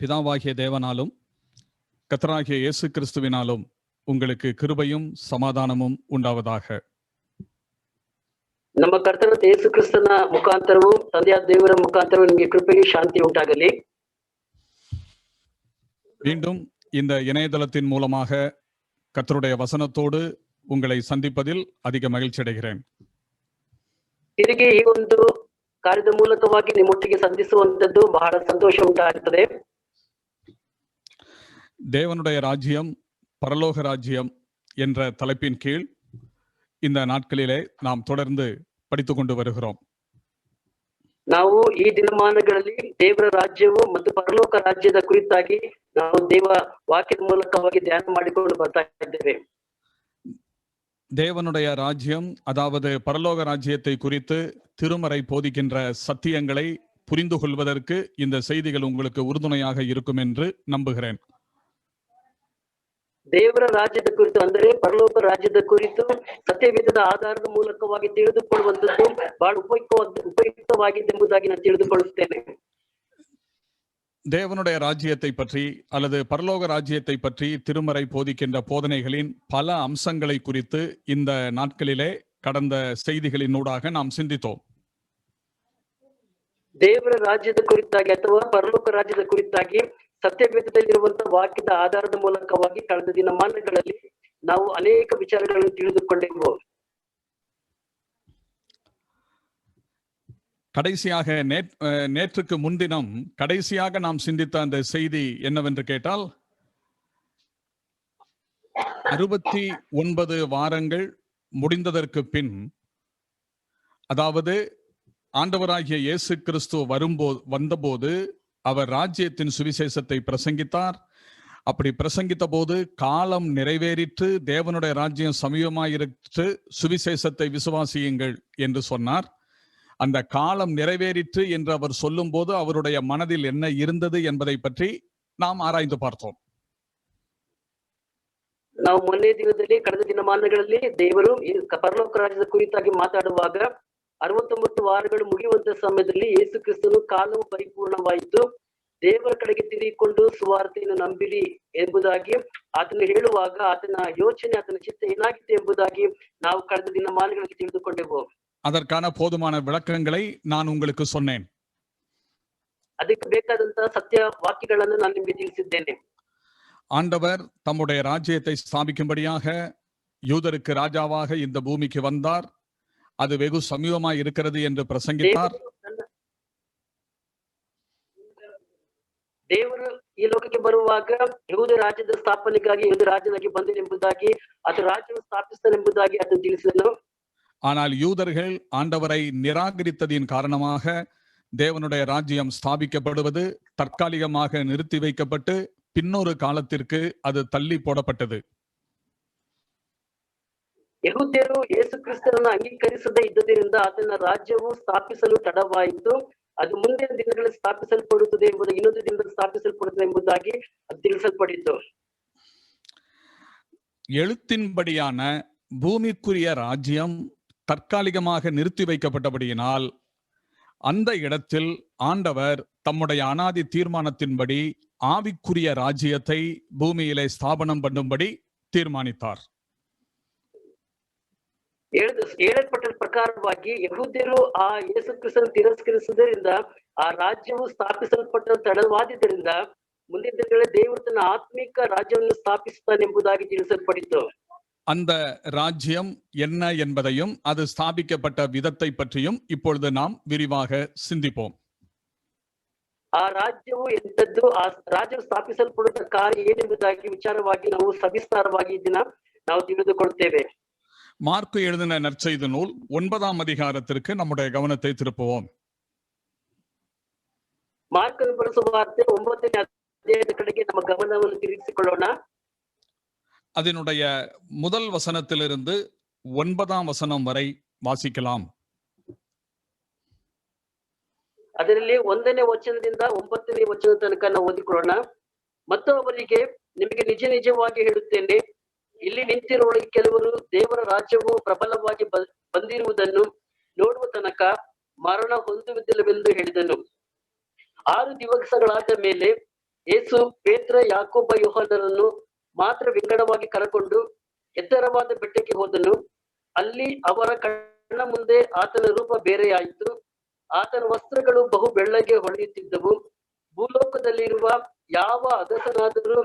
பிதாவாகிய தேவனாலும் கர்த்தராகிய இயேசு கிறிஸ்துவினாலும் உங்களுக்கு கிருபையும் சமாதானமும் உண்டாவதாக. ನಮ್ಮ ಕರ್ತನಾದ ಯೇಸು ಕ್ರಿಸ್ತನ ಮುಖಾಂತರವೂ ತಂದೆಯಾದ ದೇವರ ಮುಖಾಂತರವೂ ನಿಮಗೆ ಕೃಪೆಯೂ ಶಾಂತಿ ಉಂಟಾಗಲಿ. மீண்டும் இந்த இணையதளத்தின் மூலமாக கர்த்தருடைய வசனத்தோடு உங்களை சந்திப்பதில் அதிக மகிழ்ச்சி அடைகிறேன். ತಿರುಗಿ ಈ ಒಂದು ಕಾರ್ಯದ ಮೂಲಕವಾಗಿ ನಿಮ್ಮೊಟ್ಟಿಗೆ ಸಂಧಿಸುವಂತದ್ದು ಬಹಳ ಸಂತೋಷ ಉಂಟಾಗುತ್ತದೆ. தேவனுடைய ராஜ்யம் பரலோக ராஜ்யம் என்ற தலைப்பின் கீழ் இந்த நாட்களிலே நாம் தொடர்ந்து படித்துக் கொண்டு வருகிறோம். ನಾವು ಈ ದಿನಮಾನಗಳಲ್ಲಿ ದೇವರ ರಾಜ್ಯವು ಮತ್ತು ಪರಲೋಕ ರಾಜ್ಯದ ಕುರಿತಾಗಿ ನಾವು ದೇವ ವಾಕ್ಯದ ಮೂಲಕವಾಗಿ ಧ್ಯಾನ ಮಾಡಿಕೊಂಡು ಬರ್ತಾ ಇದ್ದೇವೆ. தேவனுடைய ராஜ்யம் அதாவது பரலோக ராஜ்யத்தை குறித்து திருமறை போதிக்கின்ற சத்தியங்களை புரிந்து கொள்வதற்கு இந்த செய்திகள் உங்களுக்கு உறுதுணையாக இருக்கும் என்று நம்புகிறேன். ದೇವರ ರಾಜ್ಯದ ಕುರಿತು ಅಂದರೆ ಪರಲೋಕ ರಾಜ್ಯದ ಕುರಿತು ಸತ್ಯವೇದದ ಆಧಾರದ ಮೂಲಕವಾಗಿ ತಿಳಿದುಕೊಳ್ಳುವಂಥದ್ದು ಬಹಳ ಉಪಯುಕ್ತವಾಗಿದೆ ಎಂಬುದಾಗಿ ನಾನು ತಿಳಿದುಕೊಳ್ಳುತ್ತೇನೆ. தேவனுடைய ராஜ்யத்தை பற்றி அல்லது பரலோக ராஜ்யத்தை பற்றி திருமறை போதிக்கின்ற போதனைகளின் பல அம்சங்களை குறித்து இந்த நாட்களிலே கடந்த செய்திகளினூடாக நாம் சிந்தித்தோம். ದೇವರ ರಾಜ್ಯದ ಕುರಿತಾಗಿ ಅಥವಾ ಪರಲೋಕ ರಾಜ್ಯದ ಕುರಿತಾಗಿ ಸತ್ಯವೇದದಲ್ಲಿರುವಂತಹ ವಾಕ್ಯದ ಆಧಾರದ ಮೂಲಕವಾಗಿ ಕಳೆದ ದಿನಮಾನಗಳಲ್ಲಿ ನಾವು ಅನೇಕ ವಿಚಾರಗಳನ್ನು ತಿಳಿದುಕೊಂಡೆವು. கடைசியாக நேற்றுக்கு முன்தினம் கடைசியாக நாம் சிந்தித்த அந்த செய்தி என்னவென்று கேட்டால் 69 வாரங்கள் முடிந்ததற்கு பின், அதாவது ஆண்டவராகிய இயேசு கிறிஸ்து வந்தபோது அவர் ராஜ்யத்தின் சுவிசேஷத்தை பிரசங்கித்தார். அப்படி பிரசங்கித்த போது காலம் நிறைவேறிற்று, தேவனுடைய ராஜ்யம் சமீபமாயிற்று, சுவிசேஷத்தை விசுவாசியுங்கள் என்று சொன்னார். அந்த காலம் நிறைவேறிற்று என்று அவர் சொல்லும் போது அவருடைய மனதில் என்ன இருந்தது என்பதை பற்றி நாம் ஆராய்ந்து பார்த்தோம். ನಾವು ಮೊನ್ನೆ ದಿನದಲ್ಲಿ ಕಳೆದ ದಿನಮಾನಗಳಲ್ಲಿ ದೇವರು ಪರಲೋಕ ರಾಜ್ಯದ ಕುರಿತಾಗಿ ಮಾತಾಡುವಾಗ 69 ವಾರಗಳು ಮುಗಿಯುವಂತ ಸಮಯದಲ್ಲಿ ಯೇಸು ಕ್ರಿಸ್ತನು ಕಾಲವು ಪರಿಪೂರ್ಣವಾಯಿತು, ದೇವರ ಕಡೆಗೆ ತಿರುಗಿಕೊಂಡು ಸುವಾರ್ತೆಯನ್ನು ನಂಬಿರಿ ಎಂಬುದಾಗಿ ಆತನು ಹೇಳುವಾಗ ಆತನ ಯೋಚನೆ, ಆತನ ಚಿತ್ತ ಏನಾಗಿದೆ ಎಂಬುದಾಗಿ ನಾವು ಕಳೆದ ದಿನಮಾನಗಳಲ್ಲಿ ತಿಳಿದುಕೊಂಡೆವು. அதற்கான போதுமான விளக்கங்களை நான் உங்களுக்கு சொன்னேன். ಅದಕ್ಕೆ ಬೇಕಾದಂತಹ ಸತ್ಯ ವಾಕ್ಯಗಳನ್ನು ನಾನು ನಿಮಗೆ ತಿಳಿಸಿದ್ದೇನೆ. ஆண்டவர் தம்முடைய ராஜ்யத்தை ஸ்தாபிக்கும்படியாக யூதருக்கு ராஜாவாக இந்த பூமிக்கு வந்தார். அது வெகு சமீபமாய் இருக்கிறது என்று பிரசங்கித்தார். ದೇವರು ಈ ಲೋಕಕ್ಕೆ ಬರುವಾಗ ಯಹೂದ ರಾಜ್ಯದ ಸ್ಥಾಪನೆಗಾಗಿ ಯಹೂದ ರಾಜನಾಗಿ ಬಂದನೆಂಬುದಾಗಿ ಅದು ರಾಜ್ಯವನ್ನು ಸ್ಥಾಪಿಸ್ತಾನೆಂಬುದಾಗಿ ಅದನ್ನು ತಿಳಿಸಿದನು. ஆனால் யூதர்கள் ஆண்டவரை நிராகரித்ததின் காரணமாக தேவனுடைய ராஜ்யம் ஸ்தாபிக்கப்படுவது தற்காலிகமாக நிறுத்தி வைக்கப்பட்டு பின்னொரு காலத்திற்கு அது தள்ளி போடப்பட்டது. ಯಹೂದ್ಯರು ಯೇಸು ಕ್ರಿಸ್ತನನ್ನು ಅಂಗೀಕರಿಸದೇ ಇದ್ದುದರಿಂದ ಆತನ ರಾಜ್ಯವು ಸ್ಥಾಪಿಸಲು ತಡವಾಯಿತು, ಅದು ಮುಂದಿನ ದಿನಗಳಲ್ಲಿ ಸ್ಥಾಪಿಸಲ್ಪಡುತ್ತದೆ ಎಂಬುದು, ಇನ್ನೊಂದು ದಿನದಲ್ಲಿ ಸ್ಥಾಪಿಸಲ್ಪಡುತ್ತದೆ ಎಂಬುದಾಗಿ ಅದು ತಿಳಿಸಲ್ಪಡಿತು. எழுத்தின்படியான பூமிக்குரிய ராஜ்யம் தற்காலிகமாக நிறுத்தி வைக்கப்பட்டபடியினால் அந்த இடத்தில் ஆண்டவர் தம்முடைய அனாதி தீர்மானத்தின்படி ஆவிக்குரிய ராஜ்யத்தை பூமியிலே ஸ்தாபனம் பண்ணும்படி தீர்மானித்தார். ಹೇಳಲ್ಪಟ್ಟ ಪ್ರಕಾರವಾಗಿ ಯಹೂದ್ಯರು ಆ ಯೇಸು ಕ್ರಿಸ್ತನ ತಿರಸ್ಕರಿಸುವುದರಿಂದ ಆ ರಾಜ್ಯವು ಸ್ಥಾಪಿಸಲ್ಪಟ್ಟ ತಡವಾದ್ದರಿಂದ ಮುಂದಿನ ದಿನಗಳಲ್ಲಿ ದೇವರು ತನ್ನ ಆತ್ಮಿಕ ರಾಜ್ಯವನ್ನು ಸ್ಥಾಪಿಸುತ್ತಾನೆಂಬುದಾಗಿ ತಿಳಿಸಲ್ಪಡಿತು. அந்த ராஜ்யம் என்ன என்பதையும் அது ஸ்தாபிக்கப்பட்ட விதத்தை பற்றியும் இப்பொழுது நாம் விரிவாக சிந்திப்போம். ಆ ರಾಜ್ಯವು ಎಂಥದ್ದು, ಆ ರಾಜ್ಯವು ಸ್ಥಾಪಿಸಲ್ಪಡುವ ಕಾರ್ಯ ಏನೆಂಬುದಾಗಿ ವಿಚಾರವಾಗಿ ನಾವು ಸವಿಸ್ತಾರವಾಗಿ ದಿನ ನಾವು ತಿಳಿದುಕೊಳ್ತೇವೆ. மார்க்கு எழுதின நற்செய்தி நூல் 9ஆம் அதிகாரத்திற்கு நம்முடைய கவனத்தை திருப்புவோம். ಮಾರ್ಕನ ಬರೆಸುವಾರ್ತೆ 9ನೇ ಅಧ್ಯಾಯದ ಕಡೆಗೆ ನಮ್ಮ ಗಮನವನ್ನು ತಿರುಗಿಸಿಕೊಳ್ಳೋಣ. அதனுடைய முதல் வசனத்திலிருந்து 9ஆம் வசனம் வரை வாசிக்கலாம். ಅದರಲ್ಲಿ 1ನೇ ವಚನದಿಂದ 9ನೇ ವಚನ ತನಕ ನಾವು ಓದಿಕೊಳ್ಳೋಣ. ಮತ್ತು ಅವರಿಗೆ, ನಿಮಗೆ ನಿಜ ನಿಜವಾಗಿ ಹೇಳುತ್ತೇನೆ, ಇಲ್ಲಿ ನಿಂತಿರುವವರಿಗೆ ಕೆಲವರು ದೇವರ ರಾಜ್ಯವು ಪ್ರಬಲವಾಗಿ ಬಂದಿರುವುದನ್ನು ನೋಡುವ ತನಕ ಮರಣ ಹೊಂದುವುದಿಲ್ಲವೆಂದು ಹೇಳಿದನು. 6 ದಿವಸಗಳಾದ ಮೇಲೆ ಯೇಸು ಪೇತ್ರ, ಯಾಕೋಬ, ಯೋಹಾನರನ್ನು ಮಾತ್ರ ವಿಂಗಡವಾಗಿ ಕರಕೊಂಡು ಎತ್ತರವಾದ ಬೆಟ್ಟಕ್ಕೆ ಹೋದನು. ಅಲ್ಲಿ ಅವರ ಕಣ್ಣ ಮುಂದೆ ಆತನ ರೂಪ ಬೇರೆಯಾಯಿತು. ಆತನ ವಸ್ತ್ರಗಳು ಬಹು ಬೆಳ್ಳಗೆ ಹೊಳೆಯುತ್ತಿದ್ದವು. ಭೂಲೋಕದಲ್ಲಿರುವ ಯಾವ ಅಗಸನಾದರೂ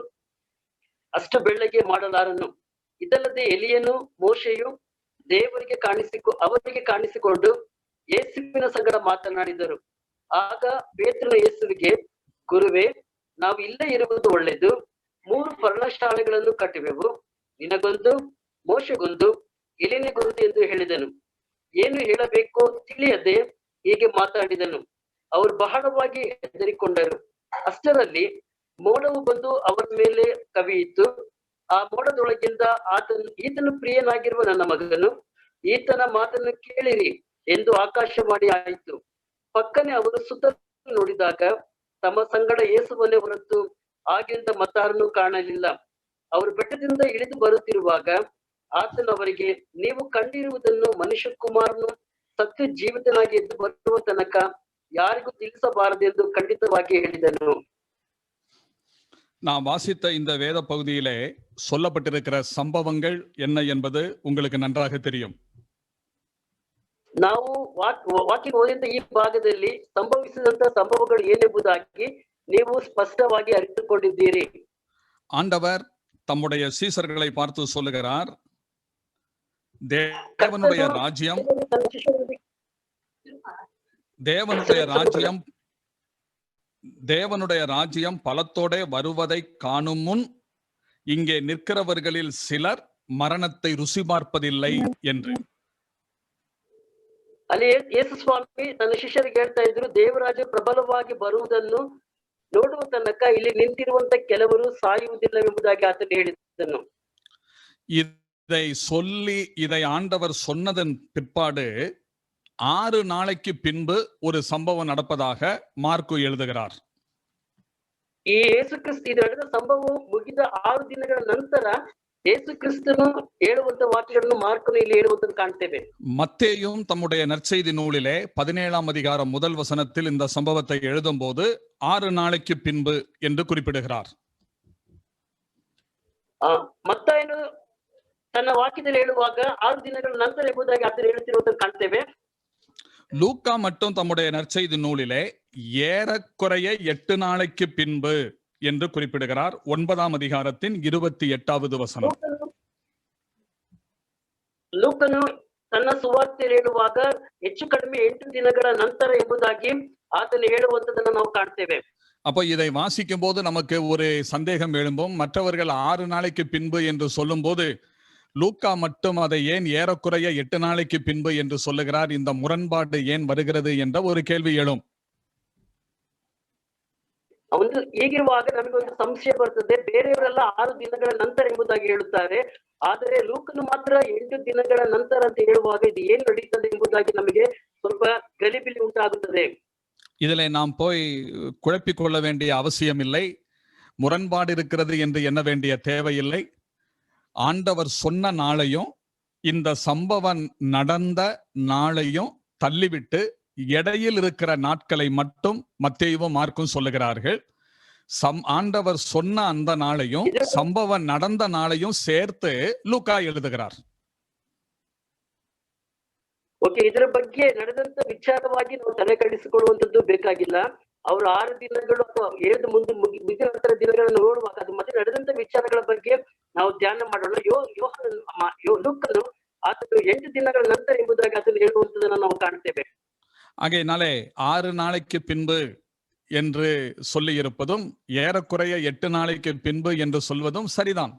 ಅಷ್ಟು ಬೆಳ್ಳಗೆ ಮಾಡಲಾರನು. ಇದಲ್ಲದೆ ಎಲಿಯನು, ಮೋಶೆಯು ಅವರಿಗೆ ಕಾಣಿಸಿಕೊಂಡು ಯೇಸುವಿನ ಸಂಗಡ ಮಾತನಾಡಿದರು. ಆಗ ಪೇತ್ರನು ಯೇಸುವಿಗೆ, ಗುರುವೇ, ನಾವು ಇಲ್ಲೇ ಇರುವುದು ಒಳ್ಳೆಯದು. 3 ಪರ್ಣಶಾಲೆಗಳನ್ನು ಕಟ್ಟುವೆವು, ನಿನಗೊಂದು, ಮೋಶೆಗೊಂದು, ಎಲಿಯನಿಗೊಂದು ಎಂದು ಹೇಳಿದನು. ಏನು ಹೇಳಬೇಕೋ ತಿಳಿಯದೆ ಹೀಗೆ ಮಾತಾಡಿದನು. ಅವರು ಬಹಳವಾಗಿ ಹೆದರಿಕೊಂಡರು. ಅಷ್ಟರಲ್ಲಿ ಮೋಡವು ಬಂದು ಅವರ ಮೇಲೆ ಕವಿಯಿತು. ಆ ಮೋಡದೊಳಗಿಂದ ಈತನು ಪ್ರಿಯನಾಗಿರುವ ನನ್ನ ಮಗನು, ಈತನ ಮಾತನ್ನು ಕೇಳಿರಿ ಎಂದು ಆಕಾಶವಾಣಿ ಆಯಿತು. ಪಕ್ಕನೆ ಅವರು ಸುತ್ತ ನೋಡಿದಾಗ ತಮ್ಮ ಸಂಗಡ ಯೇಸುವನ್ನೇ ಹೊರತು ಆಗಿಂದ ಮತ್ತಾರನ್ನು ಕಾಣಲಿಲ್ಲ. ಅವರು ಬೆಟ್ಟದಿಂದ ಇಳಿದು ಬರುತ್ತಿರುವಾಗ ಆತನು ಅವರಿಗೆ, ನೀವು ಕಂಡಿರುವುದನ್ನು ಮನುಷ್ಯಕುಮಾರನು ಸತ್ತು ಜೀವಿತನಾಗಿ ಎದ್ದು ಬರುವ ತನಕ யாருக்கும் ತಿಳಿಸಬಾರದೆಂದು ಖಂಡಿತವಾಗಿ ಹೇಳಿದನು. நான் வாசித்த இந்த வேத பகுதியிலே சொல்லப்பட்டிருக்கிற சம்பவங்கள் என்ன என்பது உங்களுக்கு நன்றாக தெரியும். ನಾವು ವಾಕ್ಯ ಓದಿದ ಈ ಭಾಗದಲ್ಲಿ ಸಂಭವಿಸಿದಂತ ಸಂಭವಗಳು ಏನೆಂಬುದಾಗಿ ನೀವು ಸ್ಪಷ್ಟವಾಗಿ ಅರಿತುಕೊಂಡಿದ್ದೀರಿ. ஆண்டவர் தம்முடைய சீசர்களை பார்த்து சொல்லுகிறார், தேவனுடைய ராஜ்யம் பலத்தோட வருவதை காணும் முன் இங்கே நிற்கிறவர்களில் சிலர் மரணத்தை ருசி பார்ப்பதில்லை என்று. ಅಲ್ಲಿ ಯೇಸು ಸ್ವಾಮಿ ತನ್ನ ಶಿಷ್ಯರಿಗೆ ಹೇಳ್ತಾ ಇದ್ರು, ದೇವರಾಜ್ಯ ಪ್ರಬಲವಾಗಿ ಬರುವುದನ್ನು ನೋಡುವ ತನಕ ಇಲ್ಲಿ ನಿಂತಿರುವಂತ ಕೆಲವರು ಸಾಯುವುದಿಲ್ಲವೆಂಬುದಾಗಿ ಆತನು ಹೇಳಿದನು. இதை ஆண்டவர் சொன்னதன் பிற்பாடு 6 நாளைக்கு பின்பு ஒரு சம்பவம் நடப்பதாக மார்க்கு எழுதுகிறார். ಈ ಯೇಸು ಕ್ರಿಸ್ತ ಇದು ನಡೆದ ಸಂಭವವು ಮುಗಿದ 6 ದಿನಗಳ ನಂತರ ಯೇಸು ಕ್ರಿಸ್ತನು ಹೇಳುವಂತ ವಾಕ್ಯಗಳನ್ನು ಮಾರ್ಕನು ಇಲ್ಲಿ ಹೇಳುವುದನ್ನು ಕಾಣ್ತೇವೆ. மத்தேயும் தம்முடைய நற்செய்தி நூலிலே 17ஆம் அதிகாரம் முதல் வசனத்தில் இந்த சம்பவத்தை எழுதும் போது 6 நாளைக்கு பின்பு என்று குறிப்பிடுகிறார். ಮತ್ತಾಯನು ತನ್ನ ವಾಕ್ಯದಲ್ಲಿ ಹೇಳುವಾಗ 6 ದಿನಗಳ ನಂತರ ಎಂಬುದಾಗಿ ಆತನು ಹೇಳುತ್ತಿರುವುದನ್ನು ಕಾಣ್ತೇವೆ. லூக்கா மட்டும் தம்முடைய நற்செய்தி நூலிலே ஏறக்குறைய 8 நாளைக்கு பின்பு என்று குறிப்பிடுகிறார். 9ஆம் அதிகாரத்தின் 28வது வசனம். ಲೂಕನು ತನ್ನ ಸುವಾರ್ತೆಯಲ್ಲಿ ಹೇಳುವಾಗ ಹೆಚ್ಚು ಕಡಿಮೆ 8 ದಿನಗಳ ನಂತರ ಎಂಬುದಾಗಿ ಆತನು ಹೇಳುವಂತದನ್ನು ನಾವು ಕಾಣ್ತೇವೆ. அப்போ இதை வாசிக்கும் போது நமக்கு ஒரு சந்தேகம் எழும்பும். மற்றவர்கள் 6 நாளைக்கு பின்பு என்று சொல்லும் போது லூக்கா மட்டும் அதை ஏன் ஏறக்குறைய 8 நாளைக்கு பின்பு என்று சொல்லுகிறார்? இந்த முரண்பாடு ஏன் வருகிறது என்ற ஒரு கேள்வி எழும். ಒಂದು ಹೀಗಿರುವಾಗ ನಮಗೆ ಒಂದು ಸಂಶಯ ಬರ್ತದೆ, ಬೇರೆಯವರೆಲ್ಲ 6 ದಿನಗಳ ನಂತರ ಎಂಬುದಾಗಿ ಹೇಳುತ್ತಾರೆ, ಆದರೆ ಲೂಕನು ಮಾತ್ರ 8 ದಿನಗಳ ನಂತರ ಅಂತ ಹೇಳುವಾಗ ಇದು ಏನು ನಡೀತದೆ ಎಂಬುದಾಗಿ ನಮಗೆ ಸ್ವಲ್ಪ ಗಲಿಬಿಲಿ ಉಂಟಾಗುತ್ತದೆ. இதிலே நாம் போய் குழப்பிக் கொள்ள வேண்டிய அவசியம் இல்லை. முரண்பாடு இருக்கிறது என்று எண்ண வேண்டிய தேவையில்லை. ஆண்டவர் சொன்ன நாளையும் இந்த சம்பவம் நடந்த நாளையும் தள்ளிவிட்டு இடையில் இருக்கிற நாட்களை மட்டும் மத்தேயுவும் மார்க்கும் சொல்லுகிறார்கள். ஆண்டவர் சொன்ன அந்த நாளையும் சம்பவம் நடந்த நாளையும் சேர்த்து லூக்கா எழுதுகிறார். ಓಕೆ, ಇದರ ಬಗ್ಗೆ ನಡೆದಂತ ವಿಚಾರವಾಗಿ ನಾವು ತಲೆ ಕೆಡಿಸಿಕೊಳ್ಳುವಂತದ್ದು ಬೇಕಾಗಿಲ್ಲ. ಅವರು 6 ದಿನಗಳು ಅಥವಾ 7 ಮುಂದೆ ಮುಗಿದ ನಂತರ ದಿನಗಳನ್ನು ನೋಡುವಾಗ ಅದು ಮತ್ತೆ ನಡೆದಂತ ವಿಚಾರಗಳ ಬಗ್ಗೆ ನಾವು ಧ್ಯಾನ ಮಾಡೋಣ. ಲೂಕನು ಆತನು 8 ದಿನಗಳ ನಂತರ ಎಂಬುದಾಗಿ ಅದನ್ನು ಹೇಳುವಂತದನ್ನು ನಾವು ಕಾಣ್ತೇವೆ. ஆகையினாலே 6 நாளைக்கு பின்பு என்று சொல்லி இருப்பதும் ஏறக்குறைய 8 நாளைக்கு பின்பு என்று சொல்வதும் சரிதான்.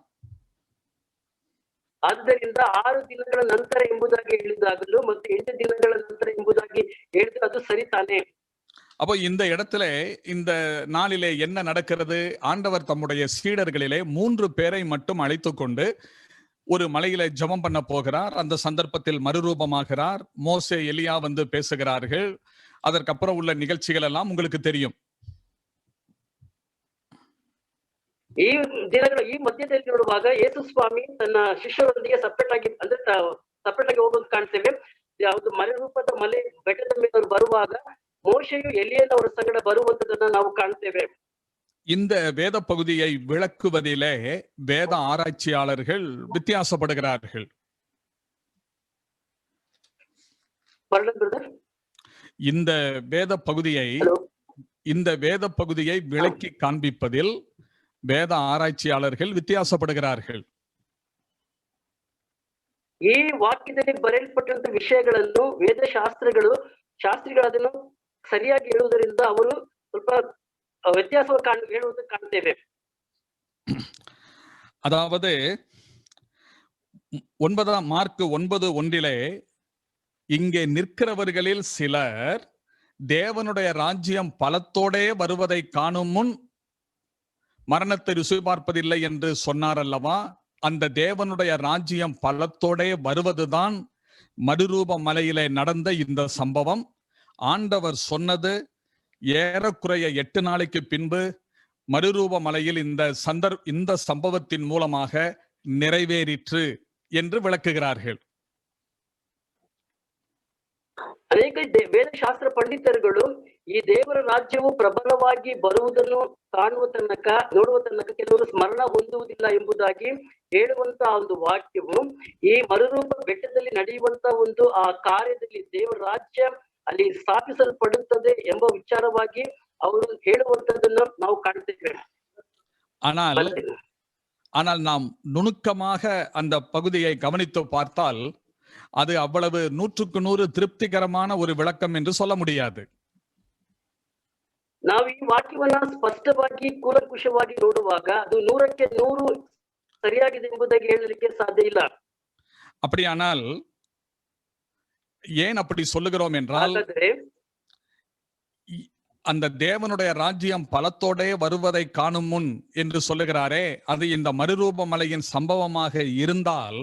ಆದ್ದರಿಂದ 6 ದಿನಗಳ ನಂತರ ಎಂಬುದಾಗಿ ಹೇಳಿದಾಗಲೂ ಮತ್ತು 8 ದಿನಗಳ ನಂತರ ಎಂಬುದಾಗಿ ಹೇಳಿದ್ರೆ ಅದು ಸರಿ ತಾನೇ. அப்போ இந்த இடத்துல இந்த நாளிலே என்ன நடக்கிறது? ஆண்டவர் தம்முடைய சீடர்களிலே 3 பேரை மட்டும் அழைத்துக் கொண்டு ஒரு மலையில ஜெபம் பண்ண போகிறார். அந்த சந்தர்ப்பத்தில் மறுரூபமாகிறார். மோசே, எலியா வந்து பேசுகிறார்கள். அதற்கப்புறம் உள்ள நிகழ்ச்சிகள் எல்லாம் உங்களுக்கு தெரியும். ಈ ದಿನಗಳ ಈ ಮಧ್ಯದಲ್ಲಿ ನೋಡುವಾಗ ಯೇಸು ಸ್ವಾಮಿ ತನ್ನ ಶಿಷ್ಯರೊಂದಿಗೆ ಸಪರೇಟ್ ಆಗಿ ಹೋಗೋದು ಕಾಣ್ತೇವೆ. ಯಾವುದು ಮರುರೂಪದ ಮಲೆ ಬೆಟ್ಟದ ಮೇಲೆ ಬರುವಾಗ ಮೋಶೆಯು ಎಲಿಯನ ಅವರ ಸಂಗಡ ಬರುವಂತದನ್ನ ನಾವು ಕಾಣ್ತೇವೆ. இந்த வேத பகுதியை விளக்குவதிலே வேத ஆராய்ச்சியாளர்கள் வித்தியாசப்படுகிறார்கள். Pardon, brother. இந்த வேத பகுதியை Hello. இந்த வேத பகுதியை விளக்கி காண்பிப்பதில் வேத ஆராய்ச்சியாளர்கள் வித்தியாசப்படுகிறார்கள். ಈ ವಾಕ್ಯದಲ್ಲಿ ಬರೆಯಲ್ಪಟ್ಟಂತ ವಿಷಯಗಳನ್ನು ಶಾಸ್ತ್ರಿಗಳು ಅದನ್ನು ಸರಿಯಾಗಿ ಹೇಳುವುದರಿಂದ ಅವರು ಸ್ವಲ್ಪ ವ್ಯತ್ಯಾಸವನ್ನು ಹೇಳುವುದನ್ನು ಕಾಣ್ತೇವೆ. அதாவது மார்க் 9:1 இங்கே நிற்கிறவர்களில் சிலர் தேவனுடைய ராஜ்யம் பலத்தோடே வருவதை காணும் முன் மரணத்தை ருசி பார்ப்பதில்லை என்று சொன்னார் அல்லவா? அந்த தேவனுடைய ராஜ்யம் பலத்தோடே வருவதுதான் மறுரூப மலையிலே நடந்த இந்த சம்பவம். ஆண்டவர் சொன்னது ஏறக்குறைய 8 நாளைக்கு பின்பு மறுரூப மலையில் இந்த சம்பவத்தின் மூலமாக நிறைவேறிற்று என்று விளக்குகிறார்கள். ಅನೇಕ ವೇದಶಾಸ್ತ್ರ ಪಂಡಿತರುಗಳು ಈ ದೇವರ ರಾಜ್ಯವು ಪ್ರಬಲವಾಗಿ ಬರುವುದನ್ನು ನೋಡುವ ತನಕ ಕೆಲವರು ಸ್ಮರಣ ಹೊಂದುವುದಿಲ್ಲ ಎಂಬುದಾಗಿ ಹೇಳುವಂತ ಒಂದು ವಾಕ್ಯವು ಈ ಮರುರೂಪ ಬೆಟ್ಟದಲ್ಲಿ ನಡೆಯುವಂತ ಒಂದು ಆ ಕಾರ್ಯದಲ್ಲಿ ದೇವರ ರಾಜ್ಯ ಅಲ್ಲಿ ಸ್ಥಾಪಿಸಲ್ಪಡುತ್ತದೆ ಎಂಬ ವಿಚಾರವಾಗಿ ಅವರು ಹೇಳುವಂತದನ್ನು ನಾವು ಕಾಣ್ತೇವೆ. ஆனால் நாம் நுணுக்கமாக அந்த பகுதியை கவனித்து பார்த்தால் அது அவ்வளவு 100க்கு 100 திருப்திகரமான ஒரு விளக்கம் என்று சொல்ல முடியாது. ನಾವು ಈ ವಾಕ್ಯವನ್ನ ಸ್ಪಷ್ಟವಾಗಿ ಕೂಲಂಕುಷವಾಗಿ ನೋಡುವಾಗ ಅದು 100ಕ್ಕೆ 100 சரியாಗಿದೆ ಎಂಬುದಾಗಿ ಹೇಳಲಿಕ್ಕೆ ಸಾಧ್ಯ ಇಲ್ಲ. அப்படியானால் ஏன் அப்படி சொல்லுகிறோம் என்றால், அந்த தேவனுடைய ராஜ்யம் பலத்தோடே வருவதை காணும் முன் என்று சொல்லுகிறாரே, அது இந்த மறுரூப மலையின் சம்பவமாக இருந்தால்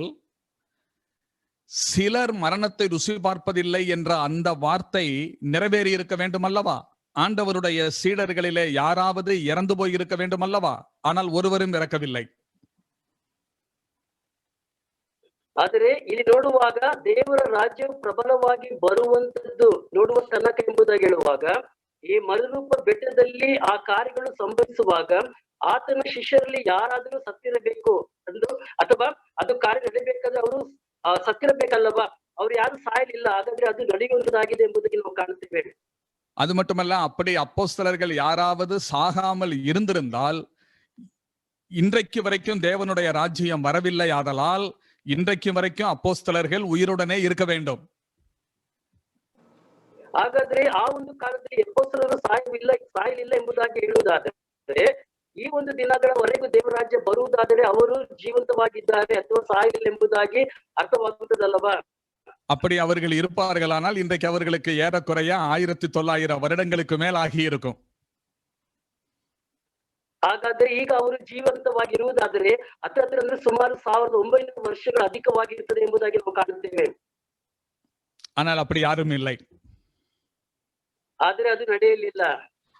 சிலர் மரணத்தை ருசி பார்ப்பதில்லை என்ற அந்த வார்த்தை நிறைவேறி இருக்க வேண்டும் அல்லவா? ஆண்டவருடைய சீடர்களிலே யாராவது இறந்து போய் இருக்க வேண்டும் அல்லவா? ஆனால் ஒருவரும் இறக்கவில்லை. ಆದರೆ ಇಲ್ಲಿ ನೋಡುವಾಗ ದೇವರ ರಾಜ್ಯವು ಪ್ರಬಲವಾಗಿ ಬರುವಂತದ್ದು ನೋಡುವ ತನಕ ಎಂಬುದಾಗಿ ಹೇಳುವಾಗ ಈ ಮರುರೂಪ ಬೆಟ್ಟದಲ್ಲಿ ಆ ಕಾರ್ಯಗಳು ಸಂಭವಿಸುವಾಗ ಆತನ ಶಿಷ್ಯರಲ್ಲಿ ಯಾರಾದರೂ ಸತ್ತಿರಬೇಕು ಎಂದು ಅಥವಾ ಅದು ಕಾರ್ಯ ನಡೆಯಬೇಕಾದ್ರೆ ಅವರು ಸತ್ತಿರಬೇಕಲ್ಲವಾ? ಅವ್ರು ಯಾರು ಸಾಯಲಿಲ್ಲ, ಹಾಗಾದ್ರೆ ಅದು ನಡೆಯುವಂತದಾಗಿದೆ ಎಂಬುದಕ್ಕೆ ನಾವು ಕಾಣುತ್ತೇವೆ. அது மட்டுமல்ல, அப்படி அப்போஸ்தலர்கள் யாராவது சாகாமல் இருந்திருந்தால் இன்றைக்கு வரைக்கும் தேவனுடைய ராஜ்யம் வரவில்லை. ஆதலால் இன்றைக்கு வரைக்கும் அப்போஸ்தலர்கள் உயிருடனே இருக்க வேண்டும். ಹಾಗಾದ್ರೆ ಆ ಒಂದು ಕಾಲದಲ್ಲಿ ಅಪೊಸ್ತಲರು ಸಾಯಲಿಲ್ಲ ಎಂಬುದಾಗಿ ಹೇಳುವುದಾದರೆ ಈ ಒಂದು ದಿನಗಳವರೆಗೂ ದೇವರಾಜ್ಯ ಬರುವುದಾದರೆ ಅವರು ಜೀವಂತವಾಗಿದ್ದಾರೆ ಅಥವಾ ಸಾಯಲಿಲ್ಲ ಎಂಬುದಾಗಿ ಅರ್ಥವಾಗುತ್ತದಲ್ಲವಾ? அப்படி அவர்கள் இருப்பார்களானால் இன்றைக்கு அவர்களுக்கு ஏறக்குறைய 1900 வருடங்களுக்கு மேல் ஆகி இருக்கும். ಹಾಗಾದ್ರೆ ಈಗ ಅವರು ಜೀವಂತವಾಗಿ ಇರುವುದಾದರೆ ಹತ್ರ ಅಂದ್ರೆ ಸುಮಾರು 1900 ವರ್ಷಗಳು ಅಧಿಕವಾಗಿರುತ್ತದೆ ಎಂಬುದಾಗಿ ನಾವು ಕಾಣುತ್ತೇವೆ. ஆனால் அப்படி யாரும் இல்லை. ಆದರೆ ಅದು ನಡೆಯಲಿಲ್ಲ.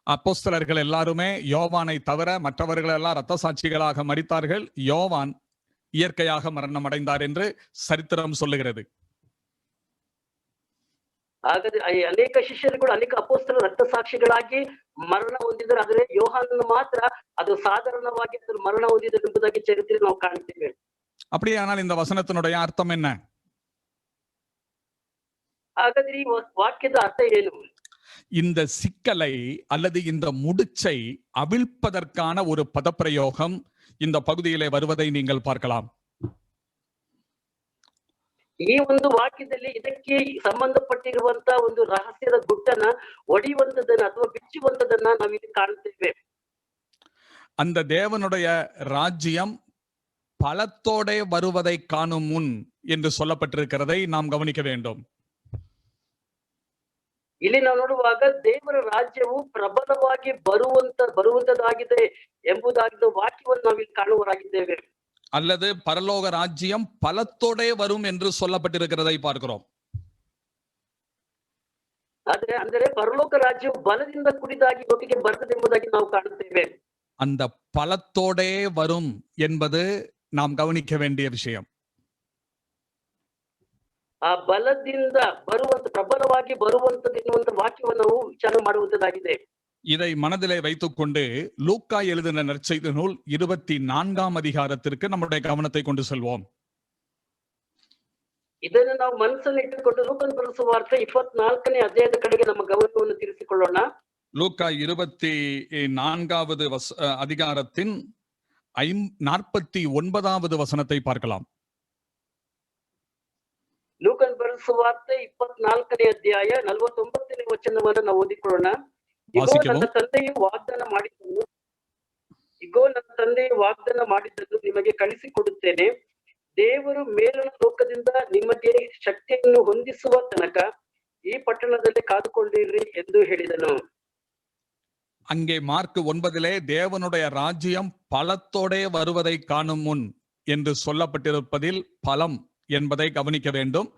அப்போஸ்தலர்கள் எல்லாருமே யோவானை தவிர மற்றவர்கள் எல்லாம் இரத்த சாட்சிகளாக மரித்தார்கள். யோவான் இயற்கையாக மரணம் அடைந்தார் என்று சரித்திரம் சொல்லுகிறது. ಹಾಗಾದ್ರೆ ಅನೇಕ ಶಿಷ್ಯರುಗಳು ಅನೇಕ ಅಪೊಸ್ತಲರು ರಕ್ತ ಸಾಕ್ಷಿಗಳಾಗಿ ಮರಣ ಹೊಂದಿದರು. ಆದರೆ ಯೋಹಾನನು ಮಾತ್ರ ಅದು ಸಾಧಾರಣವಾಗಿ ಮರಣ ಹೊಂದಿದರು ಎಂಬುದಾಗಿ ಚರಿತ್ರೆ ನಾವು ಕಾಣ್ತೇವೆ. அப்படியானால் இந்த வசனத்தினுடைய அர்த்தம் என்ன? ಹಾಗಾದ್ರೆ ಈ ವಾಕ್ಯದ ಅರ್ಥ ಏನು? இந்த சிக்கலை அல்லது இந்த முடிச்சை அவிழ்ப்பதற்கான ஒரு பதப்பிரயோகம் இந்த பகுதியிலே வருவதை நீங்கள் பார்க்கலாம். ಈ ಒಂದು ವಾಕ್ಯದಲ್ಲಿ ಇದಕ್ಕೆ ಸಂಬಂಧಪಟ್ಟಿರುವಂತ ಒಂದು ರಹಸ್ಯದ ಗುಟ್ಟನ್ನ ಒಡೆಯುವಂತದನ್ನ ಅಥವಾ ಬಿಚ್ಚುವಂತದನ್ನ ನಾವಿಲ್ಲಿ ಕಾಣುತ್ತೇವೆ. அந்த தேவனுடைய ராஜ்யம் பலத்தோடே வருவதை காணும் முன் என்று சொல்லப்பட்டிருக்கிறதை நாம் கவனிக்க வேண்டும். ಇಲ್ಲಿ ನಾವು ನೋಡುವಾಗ ದೇವರ ರಾಜ್ಯವು ಪ್ರಬಲವಾಗಿ ಬರುವಂತದಾಗಿದೆ ಎಂಬುದಾಗಿದ್ದ ವಾಕ್ಯವನ್ನು ನಾವಿಲ್ಲಿ ಕಾಣುವರಾಗಿದ್ದೇವೆ. அல்லது பரலோக ராஜ்யம் பலத்தோடே வரும் என்று சொல்லப்பட்டிருக்கிறதை பார்க்கிறோம். ಅಂದರೆ ಪರಲೋಕ ರಾಜ್ಯವು ಬಲದಿಂದ ಕುಡಿದಾಗಿ ಒಟ್ಟಿಗೆ ಬರ್ತದೆ ಎಂಬುದಾಗಿ ನಾವು ಕಾಣುತ್ತೇವೆ. அந்த பலத்தோடே வரும் என்பது நாம் கவனிக்க வேண்டிய விஷயம். ಆ ಬಲದಿಂದ ಪ್ರಬಲವಾಗಿ ಬರುವಂತದ್ದು ಎನ್ನುವಂತ ವಾಕ್ಯವನ್ನು ನಾವು ವಿಚಾರ ಮಾಡುವಂತದ್ದಾಗಿದೆ. இதை மனதிலே வைத்துக்கொண்டு லூக்கா எழுதின நற்செய்தி நூல் 24ஆம் அதிகாரத்திற்கு நம்முடைய கவனத்தை கொண்டு செல்வோம். ಇದನ್ನು ನಾವು ಮನಸ್ಸಲ್ಲಿ ಇಟ್ಟುಕೊಂಡು ಲೂಕನ ಬರೆದ ಸುವಾರ್ತೆ 24ನೇ ಅಧ್ಯಾಯದ ಕಡೆಗೆ ನಮ್ಮ ಗಮನವನ್ನು ತಿರುಗಿಸಿಕೊಳ್ಳೋಣ. லூக்கா 24வது அதிகாரத்தின் 49வது வசனத்தை பார்க்கலாம். ಲೂಕನ ಬರೆದ ಸುವಾರ್ತೆ 24ನೇ ಅಧ್ಯಾಯ 49ನೇ ವಚನವನ್ನು ನಾವು ಓದಿಕೊಳ್ಳೋಣ. ಇಗೋ ನನ್ನ ತಂದೆಯು ವಾಗ್ದಾನ ಮಾಡಿದ್ದನ್ನು ನಿಮಗೆ ಕಳಿಸಿಕೊಡುತ್ತೇನೆ. ದೇವರು ಮೇಲಣ ಲೋಕದಿಂದ ನಿಮಗೆ ಶಕ್ತಿಯನ್ನು ಹೊಂದಿಸುವ ತನಕ ಈ ಪಟ್ಟಣದಲ್ಲಿ ಕಾದುಕೊಂಡಿರ್ರಿ ಎಂದು ಹೇಳಿದನು. அங்கே மார்க் 9லே தேவனுடைய ராஜ்யம் பலத்தோடே வருவதை காணும் முன் என்று சொல்லப்பட்டிருப்பதில் பலம் என்பதை கவனிக்க வேண்டும்.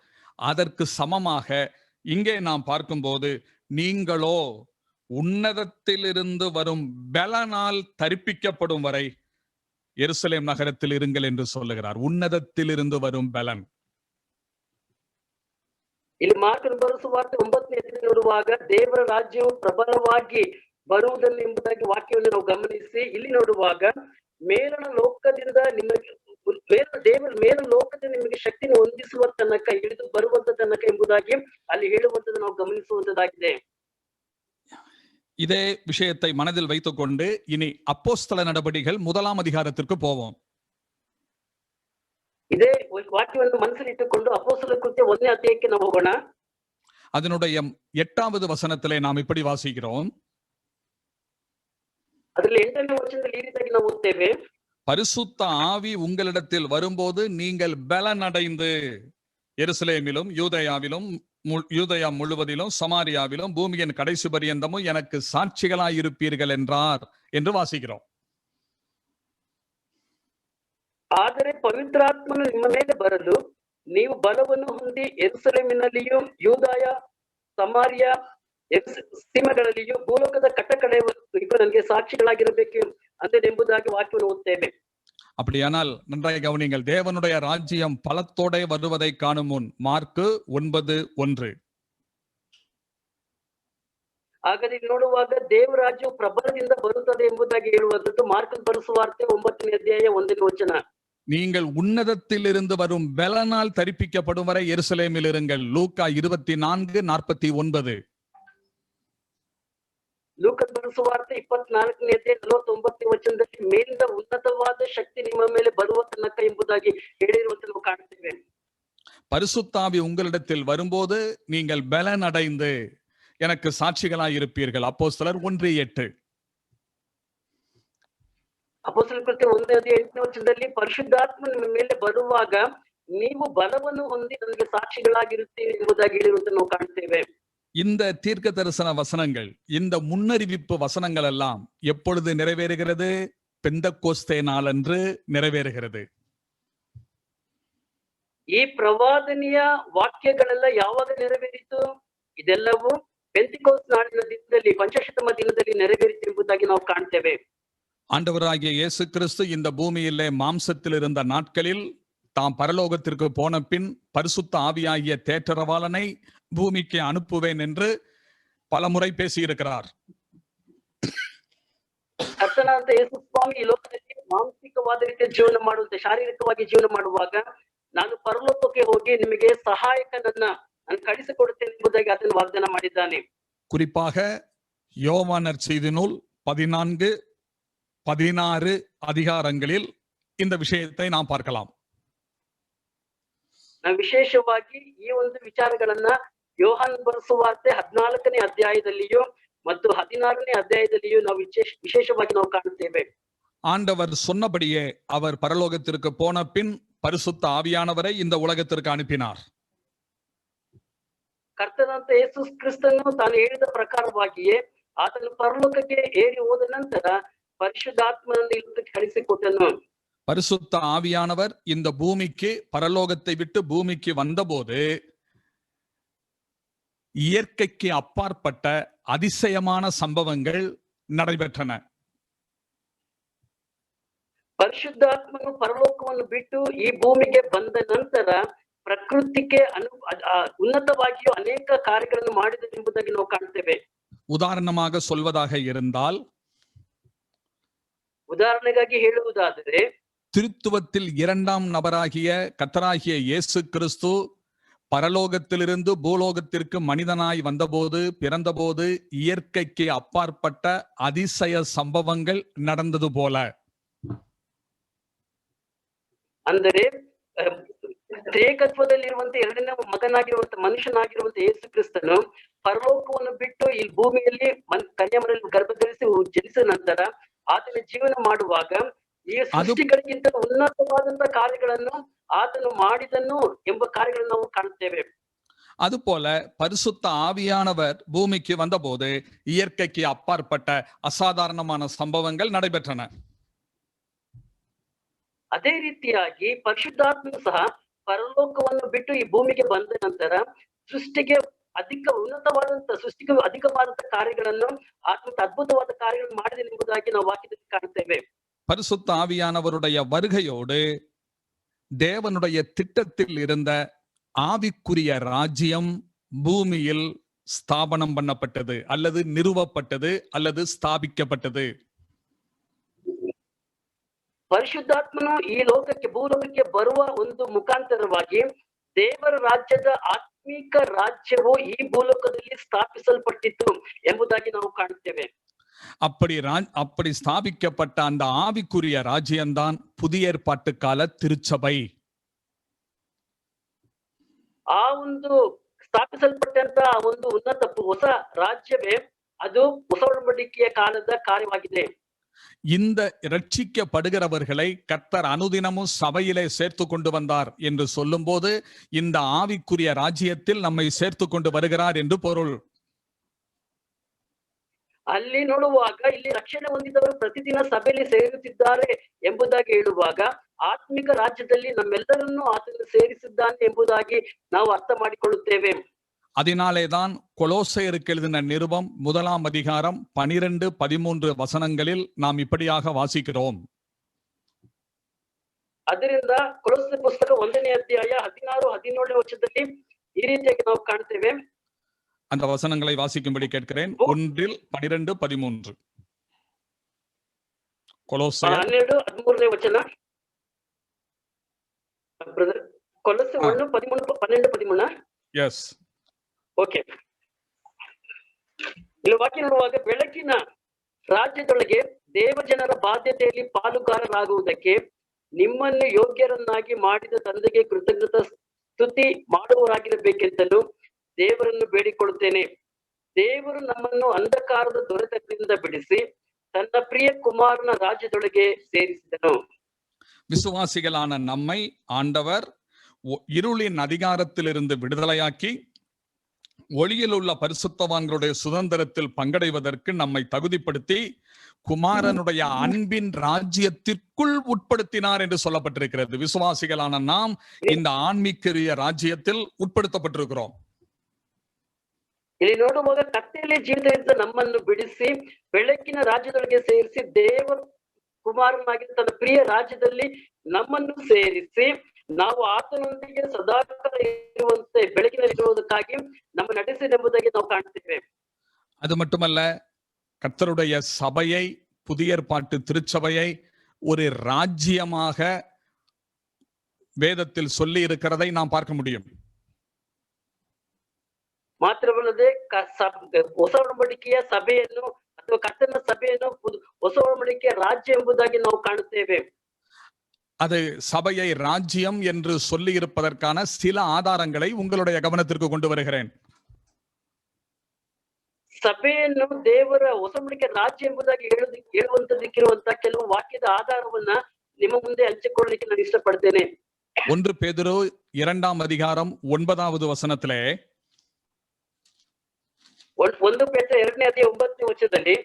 அதற்கு சமமாக இங்கே நாம் பார்க்கும்போது நீங்களோ உன்னதத்திலிருந்து வரும் பலனால் தரிப்பிக்கப்படும் வரை எருசலேம் நகரத்தில் இருங்கள் என்று சொல்லுகிறார். உன்னதத்திலிருந்து வரும் பலன். ಇಲ್ಲಿ ಮಾರ್ಕನ ಬರೆದ ಸುವಾರ್ತೆ 9ನೇ ಅಧ್ಯಾಯ ನೋಡುವಾಗ ದೇವರ ರಾಜ್ಯವು ಪ್ರಬಲವಾಗಿ ಬರುವುದನ್ನು ಎಂಬುದಾಗಿ ವಾಕ್ಯವನ್ನು ನಾವು ಗಮನಿಸಿ ಇಲ್ಲಿ ನೋಡುವಾಗ ಮೇಲಣ ಲೋಕದಿಂದ ನಿಮಗೆ ಶಕ್ತಿಯನ್ನು ಹೊಂದಿಸುವ ತನಕ ಹಿಡಿದು ಬರುವಂತ ತನಕ ಎಂಬುದಾಗಿ ಅಲ್ಲಿ ಹೇಳುವಂತದ್ದು ನಾವು ಗಮನಿಸುವಂತದ್ದಾಗಿದೆ. இதே விஷயத்தை மனதில் வைத்துக் கொண்டு இனி அப்போஸ்தல நடபடிகள் 1ஆம் அதிகாரத்திற்கு போவோம். இதே வாக்கியವನ್ನು ಮನಸ್ಸಲ್ಲಿ ಇಟ್ಟುಕೊಂಡು ಅಪೊಸ್ತಲರ ಕೃತ್ಯ 1ನೇ ಅಧ್ಯಾಯಕ್ಕೆ ನಾವು ಹೋಗೋಣ. அதனுடைய 8வது வசனத்திலே நாம் இப்படி வாசிக்கிறோம். ಅದರಲ್ಲಿ 8ನೇ ವಚನದಲ್ಲಿ ಈ ರೀತಿಯಾಗಿ ನಾವು ಓದ್ತೇವೆ. பரிசுத்த ஆவி உங்களிடத்தில் வரும்போது நீங்கள் பலனடைந்து எருசலேமிலும் யூதயா முழுவதிலும் சமாரியாவிலும் பூமியின் கடைசி பரியந்தமும் எனக்கு சாட்சிகளாயிருப்பீர்கள் என்றார் என்று வாசிக்கிறோம். ಆದರೆ ಪವಿತ್ರಾತ್ಮನು ನಿಮ್ಮ ಮೇಲೆ ಬರಲು ನೀವು ಬಲವನ್ನು ಹೊಂದಿ ಯೆರೂಸಲೇಮಿನಲ್ಲಿಯೂ ಯೂದಾಯ ಸಮಾರ್ಯ ಸೀಮೆಗಳಲ್ಲಿಯೂ ಭೂಲೋಕದ ಕಟ್ಟಕಡೆ ನನಗೆ ಸಾಕ್ಷಿಗಳಾಗಿರಬೇಕು ಎಂಬುದಾಗಿ ವಾಕ್ಯವನ್ನು ಓದ್ತೇವೆ. அப்படியானால் நன்றாக கவனிங்கள். தேவனுடைய ராஜ்யம் பலத்தோட வருவதை காணும் முன் மார்க் 9:1. ಹಾಗಾದ್ರೆ ನೋಡುವಾಗ ದೇವರ ರಾಜ್ಯವು ಪ್ರಬಲದಿಂದ ಬರುತ್ತದೆ ಎಂಬುದಾಗಿ ಹೇಳುವಂತದ್ದು ಮಾರ್ಕನ ಬರೆದ ಸುವಾರ್ತೆ 9ನೇ ಅಧ್ಯಾಯ 1ನೇ ವಚನ. நீங்கள் உன்னதத்தில் இருந்து வரும் பலனால் தரிப்பிக்கப்படும் வரை எருசலேமில் இருங்கள். லூக்கா 24:49. ಲೂಕನ ಬರೆದ ಸುವಾರ್ತೆ 24ನೇ ಅಧ್ಯಾಯ 49ನೇ ವಚನದಲ್ಲಿ ಮೇಲಿಂದ ಉನ್ನತವಾದ ಶಕ್ತಿ ನಿಮ್ಮ ಮೇಲೆ ಬರುವ ತನಕ ಎಂಬುದಾಗಿ ಹೇಳಿರುವಂತೆ ನಾವು ಕಾಣ್ತೇವೆ. பரிசுத்த ஆவி உங்களிடத்தில் வரும்போது நீங்கள் பலன் அடைந்து எனக்கு சாட்சிகளாய் இருப்பீர்கள். அப்போஸ்தலர் 1:8. ಅಪೊಸ್ತಲರ ಕೃತ್ಯ 1ನೇ ಅಧ್ಯಾಯ 8ನೇ ವಚನದಲ್ಲಿ ಪರಿಶುದ್ಧಾತ್ಮ ನಿಮ್ಮ ಮೇಲೆ ಬರುವಾಗ ನೀವು ಬಲವನ್ನು ಹೊಂದಿ ನನಗೆ ಸಾಕ್ಷಿಗಳಾಗಿರುತ್ತೀರಿ ಎಂಬುದಾಗಿ ಹೇಳಿರುವಂತೆ ನಾವು ಕಾಣ್ತೇವೆ. இந்த தீர்க்க தரிசன வசனங்கள், இந்த முன்னறிவிப்பு வசனங்கள் எல்லாம் எப்பொழுது நிறைவேறுகிறது? பெந்தக்கோஸ்தே நாளன்று நிறைவேறுகிறது. ಈ ಪ್ರವಾದನೆಯ ವಾಕ್ಯಗಳೆಲ್ಲ ಯಾವಾಗ ನೆರವೇರಿತು? ಇದೆಲ್ಲವೂ ಪೆಂತಿಕೋಸ್ತ್ ನಾಳಿನ ದಿನದಲ್ಲಿ, ಪಂಚಾಶತಮ ದಿನದಲ್ಲಿ ನೆರವೇರಿತು ಎಂಬುದಾಗಿ ನಾವು ಕಾಣ್ತೇವೆ. ஆண்டவராகிய இயேசு கிறிஸ்து இந்த பூமியிலே மாம்சத்தில் இருந்த நாட்களில் தாம் பரலோகத்திற்கு போன பின் பரிசுத்த ஆவியாகிய தேற்றரவாளனை பூமிக்கு அனுப்புவேன் என்று பலமுறை பேசியிருக்கிறார். ಕರ್ತನಾದ ಯೇಸು ಸ್ವಾಮಿ ಈ ಲೋಕದಲ್ಲಿ ಮಾನಸಿಕವಾದ ರೀತಿಯ ಜೀವನ ಮಾಡುವಂತೆ, ಶಾರೀರಿಕವಾಗಿ ಜೀವನ ಮಾಡುವಾಗ ನಾನು ಪರಲೋಕಕ್ಕೆ ಹೋಗಿ ನಿಮಗೆ ಸಹಾಯಕನನ್ನ ನಾನು ಕಳಿಸಿಕೊಡುತ್ತೇನೆ ಎಂಬುದಾಗಿ ಅದನ್ನು ವಾಗ್ದಾನ ಮಾಡಿದ್ದಾನೆ. குறிப்பாக யோவான் நற்செய்தி நூல் 14, 16 அதிகாரங்களில் இந்த விஷயத்தை நாம் பார்க்கலாம். ನಾವು ವಿಶೇಷವಾಗಿ ಈ ಒಂದು ವಿಚಾರಗಳನ್ನ ಯೋಹಾನ್ ಬರೆದ ಸುವಾರ್ತೆ 14ನೇ ಅಧ್ಯಾಯದಲ್ಲಿಯೂ ಮತ್ತು 16ನೇ ಅಧ್ಯಾಯದಲ್ಲಿಯೂ ನಾವು ವಿಶೇಷವಾಗಿ ನಾವು ಕಾಣುತ್ತೇವೆ. ஆண்டவர் சொன்னபடியே அவர் பரலோகத்திற்கு போன பின் பரிசுத்த ஆவியானவரை இந்த உலகத்திற்கு அனுப்பினார். ಕರ್ತನಾದ ಯೇಸು ಕ್ರಿಸ್ತನು ತಾನು ಹೇಳಿದ ಪ್ರಕಾರವಾಗಿಯೇ ಆತನು ಪರಲೋಕಕ್ಕೆ ಏರಿ ಹೋದ ನಂತರ ಪರಿಶುದ್ಧಾತ್ಮನನ್ನು ಇಲ್ಲಿ ಕಳಿಸಿಕೊಟ್ಟನು. பரிசுத்த ஆவியானவர் இந்த பூமிக்கு, பரலோகத்தை விட்டு பூமிக்கு வந்தபோது இயற்கைக்கு அப்பாற்பட்ட அதிசயமான சம்பவங்கள் நடைபெற்றன. ಪರಿಶುದ್ಧಾತ್ಮನು ಪರಲೋಕವನ್ನು ಬಿಟ್ಟು ಈ ಭೂಮಿಗೆ ಬಂದ ನಂತರ ಪ್ರಕೃತಿಗೆ ಉನ್ನತವಾಗಿಯೂ ಅನೇಕ ಕಾರ್ಯಗಳನ್ನು ಮಾಡಿದ ಎಂಬುದಾಗಿ ನಾವು ಕಾಣ್ತೇವೆ. உதாரணமாக சொல்வதாக இருந்தால், ಉದಾಹರಣೆಗಾಗಿ ಹೇಳುವುದಾದರೆ, திருத்துவத்தில் இரண்டாம் நபராகிய கர்த்தராகிய இயேசு கிறிஸ்து பரலோகத்திலிருந்து பூலோகத்திற்கு மனிதனாய் வந்தபோது, பிறந்தபோது இயற்கைக்கு அப்பாற்பட்ட அதிசய சம்பவங்கள் நடந்தது போல, ಅಂದರೆ ಏಕತ್ವದಲ್ಲಿರುವಂತ ಎರಡನೇ ಮಗನಾಗಿರುವಂತ ಮನುಷ್ಯನಾಗಿರುವಂತ ಯೇಸು ಕ್ರಿಸ್ತನು ಪರಲೋಕವನ್ನು ಬಿಟ್ಟು ಈ ಭೂಮಿಯಲ್ಲಿ ಕನ್ಯಾಮರಿಯಲ್ಲಿ ಗರ್ಭಧರಿಸಿ ಜನಿಸಿದ ನಂತರ ಆತನ ಜೀವನ ಮಾಡುವಾಗ ಈ ಸೃಷ್ಟಿಗಳಿಗಿಂತ ಉನ್ನತವಾದಂತಹ ಕಾರ್ಯಗಳನ್ನು ಆತನು ಮಾಡಿದನು ಎಂಬ ಕಾರ್ಯಗಳನ್ನು ನಾವು ಕಾಣುತ್ತೇವೆ. அதுபோல பரிசுத்த ஆவியானவர் பூமிக்கு வந்தபோது இயற்கைக்கு அப்பாற்பட்ட அசாதாரணமான சம்பவங்கள் நடைபெற்றன. ಅದೇ ರೀತಿಯಾಗಿ ಪರಿಶುದ್ಧಾತ್ಮನು ಸಹ ಪರಲೋಕವನ್ನು ಬಿಟ್ಟು ಈ ಭೂಮಿಗೆ ಬಂದ ನಂತರ ಸೃಷ್ಟಿಗೆ ಅಧಿಕವಾದಂತ ಕಾರ್ಯಗಳನ್ನು ಅದ್ಭುತವಾದ ಕಾರ್ಯಗಳನ್ನು ಮಾಡಿದೆ ಎಂಬುದಾಗಿ ನಾವು ವಾಕ್ಯದಲ್ಲಿ ಕಾಣುತ್ತೇವೆ. பரிசுத்த ஆவியானவருடைய வருகையோடு தேவனுடைய திட்டத்தில் இருந்த ஆவிக்குரிய ராஜ்யம் பூமியில் ஸ்தாபனம் பண்ணப்பட்டது, அல்லது நிறுவப்பட்டது, அல்லது ஸ்தாபிக்கப்பட்டது. ಪರಿಶುದ್ಧಾತ್ಮನು ಈ ಲೋಕಕ್ಕೆ ಭೂಲೋಕಕ್ಕೆ ಬರುವ ಒಂದು ಮುಖಾಂತರವಾಗಿ ದೇವರ ರಾಜ್ಯದ ಆತ್ಮಿಕ ರಾಜ್ಯವು ಈ ಭೂಲೋಕದಲ್ಲಿ ಸ್ಥಾಪಿಸಲ್ಪಟ್ಟಿತ್ತು ಎಂಬುದಾಗಿ ನಾವು ಕಾಣುತ್ತೇವೆ. அப்படி ஸ்தாபிக்கப்பட்ட அந்த ஆவிக்குரிய ராஜ்யம்தான் புதிய ஏற்பாட்டு கால திருச்சபை. ಆ ಒಂದು ಸ್ಥಾಪಿಸಲ್ಪಟ್ಟಂತ ಒಂದು ಉನ್ನತ ಹೊಸ ರಾಜ್ಯವೇ ಅದು ಹೊಸ ಒಡಂಬಡಿಕೆಯ ಕಾಲದ ಕಾರ್ಯವಾಗಿದೆ. இந்த ரட்சிக்கப்படுகிறவர்களை கர்த்தர் அனுதினமும் சபையிலே சேர்த்து கொண்டு வந்தார் என்று சொல்லும் போது இந்த ஆவிக்குரிய ராஜ்யத்தில் நம்மை சேர்த்து கொண்டு வருகிறார் என்று பொருள். ಅಲ್ಲಿ ನೋಡುವಾಗ ಇಲ್ಲಿ ರಕ್ಷಣೆ ಹೊಂದಿದವರು ಪ್ರತಿದಿನ ಸಭೆಯಲ್ಲಿ ಸೇರುತ್ತಿದ್ದಾರೆ ಎಂಬುದಾಗಿ ಹೇಳುವಾಗ ಆತ್ಮಿಕ ರಾಜ್ಯದಲ್ಲಿ ನಮ್ಮೆಲ್ಲರನ್ನೂ ಆತನು ಸೇರಿಸಿದ್ದಾನೆ ಎಂಬುದಾಗಿ ನಾವು ಅರ್ಥ ಮಾಡಿಕೊಳ್ಳುತ್ತೇವೆ. அதனாலேதான் கொலோசையருக்கு எழுதின நிருபம் 1ஆம் அதிகாரம் 12-13 வசனங்களில் நாம் இப்படியாக வாசிக்கிறோம். ಅದರಿಂದ ಕೊಲೊಸ್ಸೆ ಪುಸ್ತಕ 1ನೇ ಅಧ್ಯಾಯ 16-17 ವಚನದಲ್ಲಿ ಈ ರೀತಿಯಾಗಿ ನಾವು ಕಾಣುತ್ತೇವೆ. அந்த வசனங்களை வாசிக்கும்படி கேட்கிறேன். 1:12-13 கொலோசையர் 12-13 ವಚನ. ಕೊಲೊಸ್ಸೆ 1:12-13. Yes, okay. ಇಲ್ಲಿ ವಾಕ್ಯ ನೋಡುವಾಗ ಬೆಳಕಿನ ರಾಜ್ಯದೊಳಗೆ ದೇವಜನರ ಬಾಧ್ಯತೆಯಲ್ಲಿ ಪಾಲುಗಾರರಾಗುವುದಕ್ಕೆ ನಿಮ್ಮನ್ನು ಯೋಗ್ಯರನ್ನಾಗಿ ಮಾಡಿದ ತಂದೆಗೆ ಕೃತಜ್ಞತಾ ಸ್ತುತಿ ಮಾಡುವವರಾಗಿರಬೇಕೆಂತಲೂ ದೇವರನ್ನು ಬೇಡಿಕೊಳ್ಳುತ್ತೇನೆ. ದೇವರು ನಮ್ಮನ್ನು ಅಂಧಕಾರದ ದೊರೆತನದಿಂದ ಬಿಡಿಸಿ ತನ್ನ ಪ್ರಿಯ ಕುಮಾರನ ರಾಜ್ಯದೊಳಗೆ ಸೇರಿಸಿದನು. விசுவாசிகளான நம்மை ஆண்டவர் இருளின் அதிகாரத்திலிருந்து விடுதலையாக்கி ஒளியில் உள்ள பரிசுத்தவான்களுடைய சுதந்திரத்தில் பங்கடைவதற்கு நம்மை தகுதிப்படுத்தி குமாரனுடைய அன்பின் ராஜ்யத்திற்குள் உட்படுத்தினார் என்று சொல்லப்பட்டிருக்கிறது. விசுவாசிகளான நாம் இந்த ஆன்மீகரிய ராஜ்யத்தில் உட்படுத்தப்பட்டிருக்கிறோம். ಇಲ್ಲಿ ನೋಡುವಾಗ ಕತ್ತೆಯಲ್ಲಿ ಜೀವಿತದಿಂದ ನಮ್ಮನ್ನು ಬಿಡಿಸಿ ಬೆಳಕಿನ ರಾಜ್ಯದೊಳಗೆ ಸೇರಿಸಿ ದೇವರ ಕುಮಾರನಾಗಿ ತನ್ನ ಪ್ರಿಯ ರಾಜ್ಯದಲ್ಲಿ ನಮ್ಮನ್ನು ಸೇರಿಸಿ ನಾವು ಆತನೊಂದಿಗೆ ಸದಾಕಾಲ ಇರುವಂತೆ ಬೆಳಕಿನಲ್ಲಿರುವುದಕ್ಕಾಗಿ ನಮ್ಮ ನಡೆಸಿದೆಂಬುದಾಗಿ ನಾವು ಕಾಣ್ತೇವೆ. அது மட்டுமல்ல, கர்த்தருடைய சபையை, புதிய ஏற்பாட்டு திருச்சபையை ஒரு ராஜ்யமாக வேதத்தில் சொல்லி இருக்கிறதை நாம் பார்க்க முடியும். ಮಾತ್ರವಲ್ಲದೆ ಹೊಸ ಒಡಂಬಡಿಕೆಯ ಸಭೆಯನ್ನು ಅಥವಾ ಕರ್ತನ ಸಭೆಯನ್ನು ಹೊಸ ಒಡಂಬಡಿಕೆಯ ರಾಜ್ಯ ಎಂಬುದಾಗಿ ನಾವು ಕಾಣುತ್ತೇವೆ. அது சபையை ராஜ்யம் என்று சொல்லி இருப்பதற்கான சில ஆதாரங்களை உங்களுடைய கவனத்திற்கு கொண்டு வருகிறேன். ಸಭೆಯನ್ನು ದೇವರ ಹೊಸ ಒಡಂಬಡಿಕೆಯ ರಾಜ್ಯ ಎಂಬುದಾಗಿ ಹೇಳುವಂತದಕ್ಕಿರುವಂತಹ ಕೆಲವು ವಾಕ್ಯದ ಆಧಾರವನ್ನ ನಿಮ್ಮ ಮುಂದೆ ಹಂಚಿಕೊಳ್ಳಲಿಕ್ಕೆ ನಾನು ಇಷ್ಟಪಡ್ತೇನೆ. 1 பேதுரு 2ஆம் அதிகாரம் 9வது வசனத்திலே 1 ಪೇತ್ರ 2ನೇ ಅಧ್ಯಾಯ 9ನೇ ವಚನದಲ್ಲಿ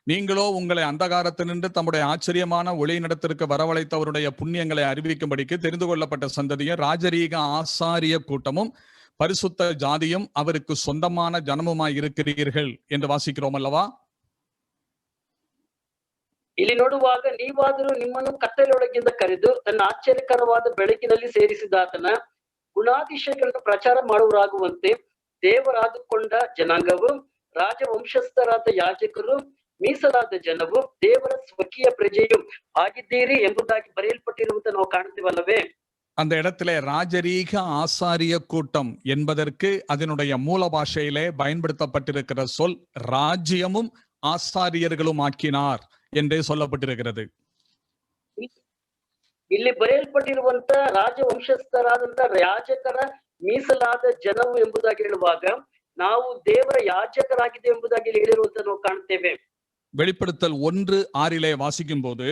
நீங்களோ உங்களை அந்தகாரத்தினின்று தம்முடைய ஆச்சரியமான ஒளியினிடத்திற்கு வரவழைத்தவருடைய புண்ணியங்களை அறிவிக்கும்படிக்கு தெரிந்து கொள்ளப்பட்ட சந்ததியும் ராஜரீக ஆசாரிய கூட்டமும் பரிசுத்த ஜாதியும் அவருக்கு சொந்தமான ஜனமுமாய் இருக்கிறீர்கள் என்று வாசிக்கிறோம் அல்லவா? ಇಲ್ಲಿ ನೋಡುವಾಗ ನೀವಾದರೂ ನಿಮ್ಮನ್ನು ಕತ್ತಲೆಯೊಳಗಿಂದ ಕರೆದು ತನ್ನ ಆಶ್ಚರ್ಯಕರವಾದ ಬೆಳಕಿನಲ್ಲಿ ಸೇರಿಸಿದಾತನ ಗುಣಾತಿಶಯಗಳನ್ನು ಪ್ರಚಾರ ಮಾಡುವರಾಗುವಂತೆ ದೇವರಾದುಕೊಂಡ ಜನಾಂಗವು ರಾಜವಂಶಸ್ಥರಾದ ಯಾಜಕರು, ಮೀಸಲಾದ ಜನವು, ದೇವರ ಸ್ವಕೀಯ ಪ್ರಜೆಯು ಆಗಿದ್ದೀರಿ ಎಂಬುದಾಗಿ ಬರೆಯಲ್ಪಟ್ಟಿರುವಂತ ನಾವು ಕಾಣ್ತೀವಲ್ಲವೇ? அந்த இடத்திலே ராஜரீக ஆசாரிய கூட்டம் என்பதற்கு அதனுடைய மூல பாஷையிலே பயன்படுத்தப்பட்டிருக்கிற சொல் ராஜ்யமும் ஆசாரியர்களும் ஆக்கினார் என்றே சொல்லப்பட்டிருக்கிறது. ಇಲ್ಲಿ ಬರೆಯಲ್ಪಟ್ಟಿರುವಂತ ರಾಜವಂಶಸ್ಥರಾದಂತ ಯಾಜಕರ ಮೀಸಲಾದ ಜನವು ಎಂಬುದಾಗಿ ಹೇಳುವಾಗ ನಾವು ದೇವರ ಯಾಜಕರಾಗಿದೆ ಎಂಬುದಾಗಿ ಹೇಳಿರುವಂತ ನಾವು ಕಾಣ್ತೇವೆ. வெளிப்படுத்தல் 1:6 வாசிக்கும் போது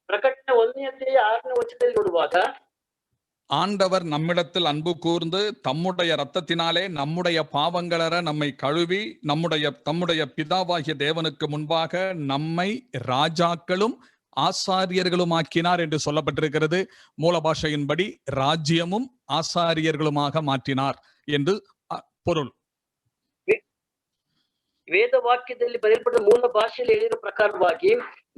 ಪ್ರಕಟಣೆ 1:6 ನೋಡುವಾಗ ஆண்டவர் நம்மிடத்தில் அன்பு கூர்ந்து தம்முடைய இரத்தத்தினாலே நம்முடைய பாவங்களற நம்மை கழுவி தம்முடைய பிதாவாகிய தேவனுக்கு முன்பாக நம்மை ராஜாக்களும் ஆசாரியர்களும் ஆக்கினார் என்று சொல்லப்பட்டிருக்கிறது. மூல பாஷையின்படி ராஜ்யமும் ஆசாரியர்களுமாக மாற்றினார் என்று பொருள். ವೇದ ವಾಕ್ಯದಲ್ಲಿ ಬರೆಯಲ್ಪಟ್ಟ ಮೂಲ ಭಾಷೆಯಲ್ಲಿ ಹೇಳಿರೋ ಪ್ರಕಾರವಾಗಿ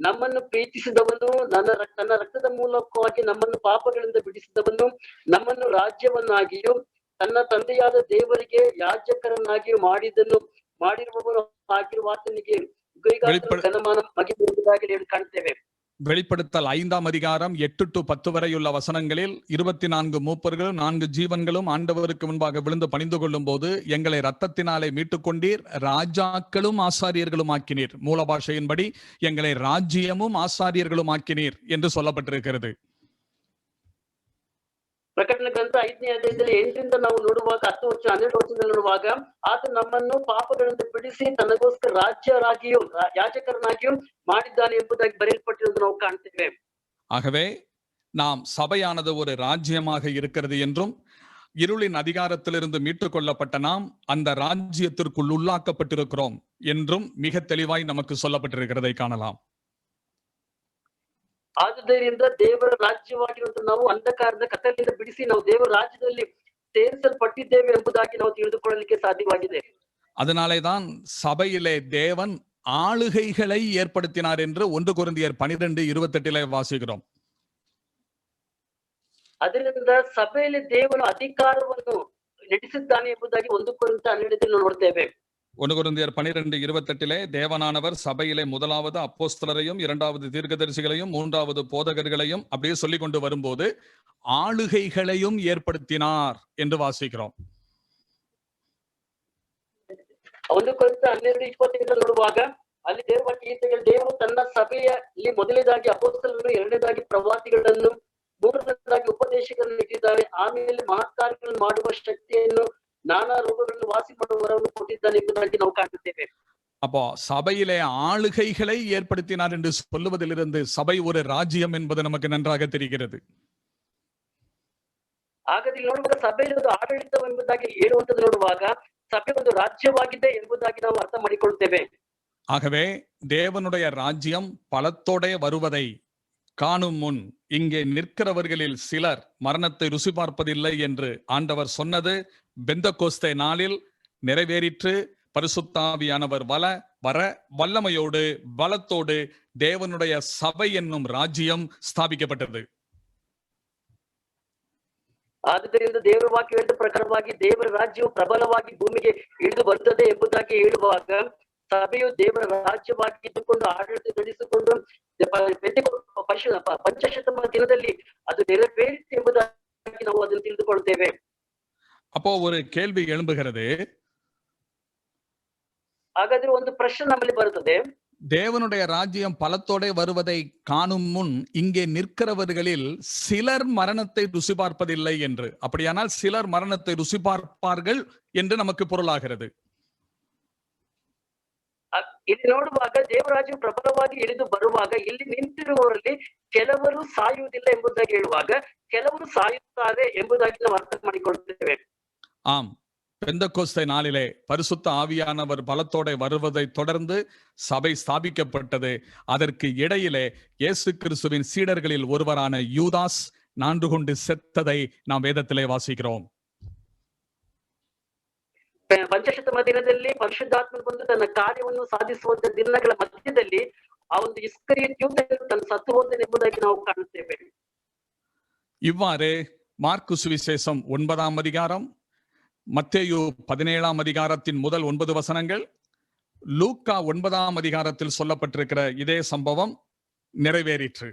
ನಮ್ಮನ್ನು ಪ್ರೀತಿಸಿದವನು ತನ್ನ ರಕ್ತದ ಮೂಲಕವಾಗಿ ನಮ್ಮನ್ನು ಪಾಪಗಳಿಂದ ಬಿಡಿಸಿದವನು, ನಮ್ಮನ್ನು ರಾಜ್ಯವನ್ನಾಗಿಯೂ ತನ್ನ ತಂದೆಯಾದ ದೇವರಿಗೆ ಯಾಜಕರನ್ನಾಗಿಯೂ ಮಾಡಿರುವವನು ಆಗಿರುವ ಆತನಿಗೆ ಘನಮಾನ ಮಹಿಮೆ ಎಂಬುದಾಗಿ ಹೇಳಿ ಕಾಣ್ತೇವೆ. வெளிப்படுத்தல் 8-10 வரையுள்ள வசனங்களில் 24 மூப்பர்களும் 4 ஜீவன்களும் ஆண்டவருக்கு முன்பாக விழுந்து பணிந்து கொள்ளும் போது எங்களை ரத்தத்தினாலே மீட்டுக் கொண்டீர், ராஜாக்களும் ஆசாரியர்களும் ஆக்கினீர். மூல பாஷையின்படி எங்களை ராஜ்யமும் ஆசாரியர்களும் ஆக்கினீர் என்று சொல்லப்பட்டிருக்கிறது. ಪ್ರಕಟಣೆ ಗ್ರಂಥ 5ನೇ ಅಧ್ಯಾಯದಲ್ಲಿ 8ರಿಂದ ನಾವು ನೋಡುವಾಗ 10 ವರ್ಷ 12 ವರ್ಷದಲ್ಲಿ ನೋಡುವಾಗ ಆತ ನಮ್ಮನ್ನು ಪಾಪಗಳಿಂದ ಬಿಡಿಸಿ ತನಗೋಸ್ಕರ ರಾಜ್ಯರಾಗಿಯೂ ಯಾಜಕರನ್ನಾಗಿಯೂ ಮಾಡಿದ್ದಾನೆ ಎಂಬುದಾಗಿ ಬರೆಯಲ್ಪಟ್ಟಿರುವುದು ನಾವು ಕಾಣ್ತೇವೆ. ஆகவே நாம் சபையானது ஒரு ராஜ்யமாக இருக்கிறது என்றும் இருளின் அதிகாரத்திலிருந்து மீட்டுக் கொள்ளப்பட்ட நாம் அந்த ராஜ்யத்திற்குள் உள்ளாக்கப்பட்டிருக்கிறோம் என்றும் மிக தெளிவாய் நமக்கு சொல்லப்பட்டிருக்கிறதை காணலாம். ಆದುದರಿಂದ ದೇವರ ರಾಜ್ಯವಾಗಿರುವಂತ ನಾವು ಅಂಧಕಾರದ ಕತ್ತಲಿಂದ ಬಿಡಿಸಿ ನಾವು ದೇವರ ರಾಜ್ಯದಲ್ಲಿ ಸೇರಿಸಲ್ಪಟ್ಟಿದ್ದೇವೆ ಎಂಬುದಾಗಿ ನಾವು ತಿಳಿದುಕೊಳ್ಳಲಿಕ್ಕೆ ಸಾಧ್ಯವಾಗಿದೆ. அதனாலேதான் சபையிலே தேவன் ஆளுகைகளை ஏற்படுத்தினார் என்று 1 கொரிந்தியர் 12:28 வாசிக்கிறோம். ಅದರಿಂದ ಸಭೆಯಲ್ಲಿ ದೇವನು ಅಧಿಕಾರವನ್ನು ನಡೆಸಿದ್ದಾನೆ ಎಂಬುದಾಗಿ 1 ಕೊರಿಂಥ 12 ನೋಡ್ತೇವೆ. 1 கொரிந்தியர் 12:28 தேவனானவர் சபையிலே முதலாவது அப்போஸ்தலரையும், இரண்டாவது தீர்க்கதரிசிகளையும், மூன்றாவது போதகர்களையும் அப்படியே சொல்லிக் கொண்டு வரும்போது ஆளுகைகளையும் ஏற்படுத்தினார் என்று வாசிக்கிறோம். 1 ಕೊರಿಂಥ 12:28 ನೋಡುವಾಗ ಅಲ್ಲಿ ದೇವರು ತನ್ನ ಸಭೆಯಲ್ಲಿ ಮೊದಲನೇದಾಗಿ ಅಪೊಸ್ತಲರನ್ನು, ಎರಡನೇದಾಗಿ ಪ್ರವಾದಿಗಳನ್ನು, ಮೂರನೇದಾಗಿ ಉಪದೇಶಕರನ್ನು ಇಟ್ಟಿದ್ದಾರೆ. ಆಮೇಲೆ ಮಹತ್ಕಾರ್ಯಗಳನ್ನು ಮಾಡುವ ಶಕ್ತಿಯನ್ನು, ನಾನಾ ರೋಗಗಳನ್ನು ವಾಸಿ ಮಾಡುವವರನ್ನು ಕೊಟ್ಟಿದ್ದಾನೆ ಎಂಬುದಾಗಿ ನಾವು ಕಾಣುತ್ತೇವೆ. அப்போ சபையிலே ஆளுகைகளை ஏற்படுத்தினார் என்று சொல்லுவதிலிருந்து சபை ஒரு ராஜ்யம் என்பது நமக்கு நன்றாக தெரிகிறது. ಹಾಗಾದ್ರೆ ನೋಡುವಾಗ ಸಭೆಯಲ್ಲಿ ಒಂದು ಆಡಳಿತ ಎಂಬುದಾಗಿ ಹೇಳುವಂತದ್ದು ನೋಡುವಾಗ ಸಭೆ ಒಂದು ರಾಜ್ಯವಾಗಿದೆ ಎಂಬುದಾಗಿ ನಾವು ಅರ್ಥ ಮಾಡಿಕೊಳ್ತೇವೆ. ஆகவே தேவனுடைய ராஜ்யம் பலத்தோட வருவதை காணும் முன் இங்கே நிற்கிறவர்களில் சிலர் மரணத்தை ருசி பார்ப்பதில்லை என்று ஆண்டவர் சொன்னது பெந்தகோஸ்தே நாளில் நிறைவேறிற்று. பரிசுத்த ஆவியானவர் வர வல்லமையோடு பலத்தோடு தேவனுடைய சபை என்னும் ராஜ்யம் ஸ்தாபிக்கப்பட்டது. ಆದ್ದರಿಂದ ದೇವರ ವಾಕ್ಯ ಹೇಳಿದ ಪ್ರಕಾರವಾಗಿ ದೇವರ ರಾಜ್ಯವು ಪ್ರಬಲವಾಗಿ ಭೂಮಿಗೆ ಇಳಿದು ಬರುತ್ತದೆ ಎಂಬುದಾಗಿ ಹೇಳುವಾಗ ಸಭೆಯು ದೇವರ ರಾಜ್ಯವಾಗಿ ಇದ್ದುಕೊಂಡು ಆಡಳಿತ ನಡೆಸಿಕೊಂಡು ಪಂಚಶತಮ ದಿನದಲ್ಲಿ ಅದು ನೆರವೇರಿತು ಎಂಬುದಾಗಿ ನಾವು ಅದನ್ನು ತಿಳಿದುಕೊಳ್ತೇವೆ. அப்போ ஒரு கேள்வி எழும்புகிறது. ಹಾಗಾದ್ರೆ ಒಂದು ಪ್ರಶ್ನೆ ನಮ್ಮಲ್ಲಿ ಬರುತ್ತದೆ. தேவனுடைய ராஜ்யம் பலத்தோட வருவதை காணும் முன் இங்கே நிற்கிறவர்களில் சிலர் மரணத்தை ருசி பார்ப்பதில்லை என்று. அப்படியானால் சிலர் மரணத்தை ருசி பார்ப்பார்கள் என்று நமக்கு பொருளாகிறது. ಇಲ್ಲಿ ನೋಡುವಾಗ ದೇವರಾಜ್ಯವು ಪ್ರಬಲವಾಗಿ ಇಳಿದು ಬರುವಾಗ ಇಲ್ಲಿ ನಿಂತಿರುವವರಲ್ಲಿ ಕೆಲವರು ಸಾಯುವುದಿಲ್ಲ ಎಂಬುದಾಗಿ ಹೇಳುವಾಗ ಕೆಲವರು ಸಾಯುತ್ತಾರೆ ಎಂಬುದಾಗಿ ನಾವು ಅರ್ಥ ಮಾಡಿಕೊಳ್ತೇವೆ. ஆம், பெந்தகோஸ்தே நாளிலே பரிசுத்த ஆவியானவர் பலத்தோட வருவதை தொடர்ந்து சபை ஸ்தாபிக்கப்பட்டது. அதற்கு இடையிலே இயேசு கிறிஸ்துவின் சீடர்களில் ஒருவரான யூதாஸ் நான்கு கொண்டு செத்ததை நாம் வேதத்திலே வாசிக்கிறோம். ಪಂಚಶತಮ ದಿನದಲ್ಲಿ ಪರಿಶುದ್ಧಾತ್ಮನು ಬಂದು ತನ್ನ ಕಾರ್ಯವನ್ನು ಸಾಧಿಸುವಂತ ದಿನಗಳ ಮಧ್ಯದಲ್ಲಿ ಆ ಒಂದು ಇಸ್ಕರಿಯೋತ ಯೂದನು ತನ್ನ ಸತ್ತು ಹೋದನು ಎಂಬುದಾಗಿ ನಾವು ಕಾಣುತ್ತೇವೆ. இவ்வாறு மார்க்கு சுவிசேஷம் 9ஆம் அதிகாரம் மத்தேயு 17ஆம் அதிகாரத்தின் முதல் 9 வசனங்கள், லூக்கா 9ஆம் அதிகாரத்தில் சொல்லப்பட்டிருக்கிற இதே சம்பவம் நிறைவேறிற்று.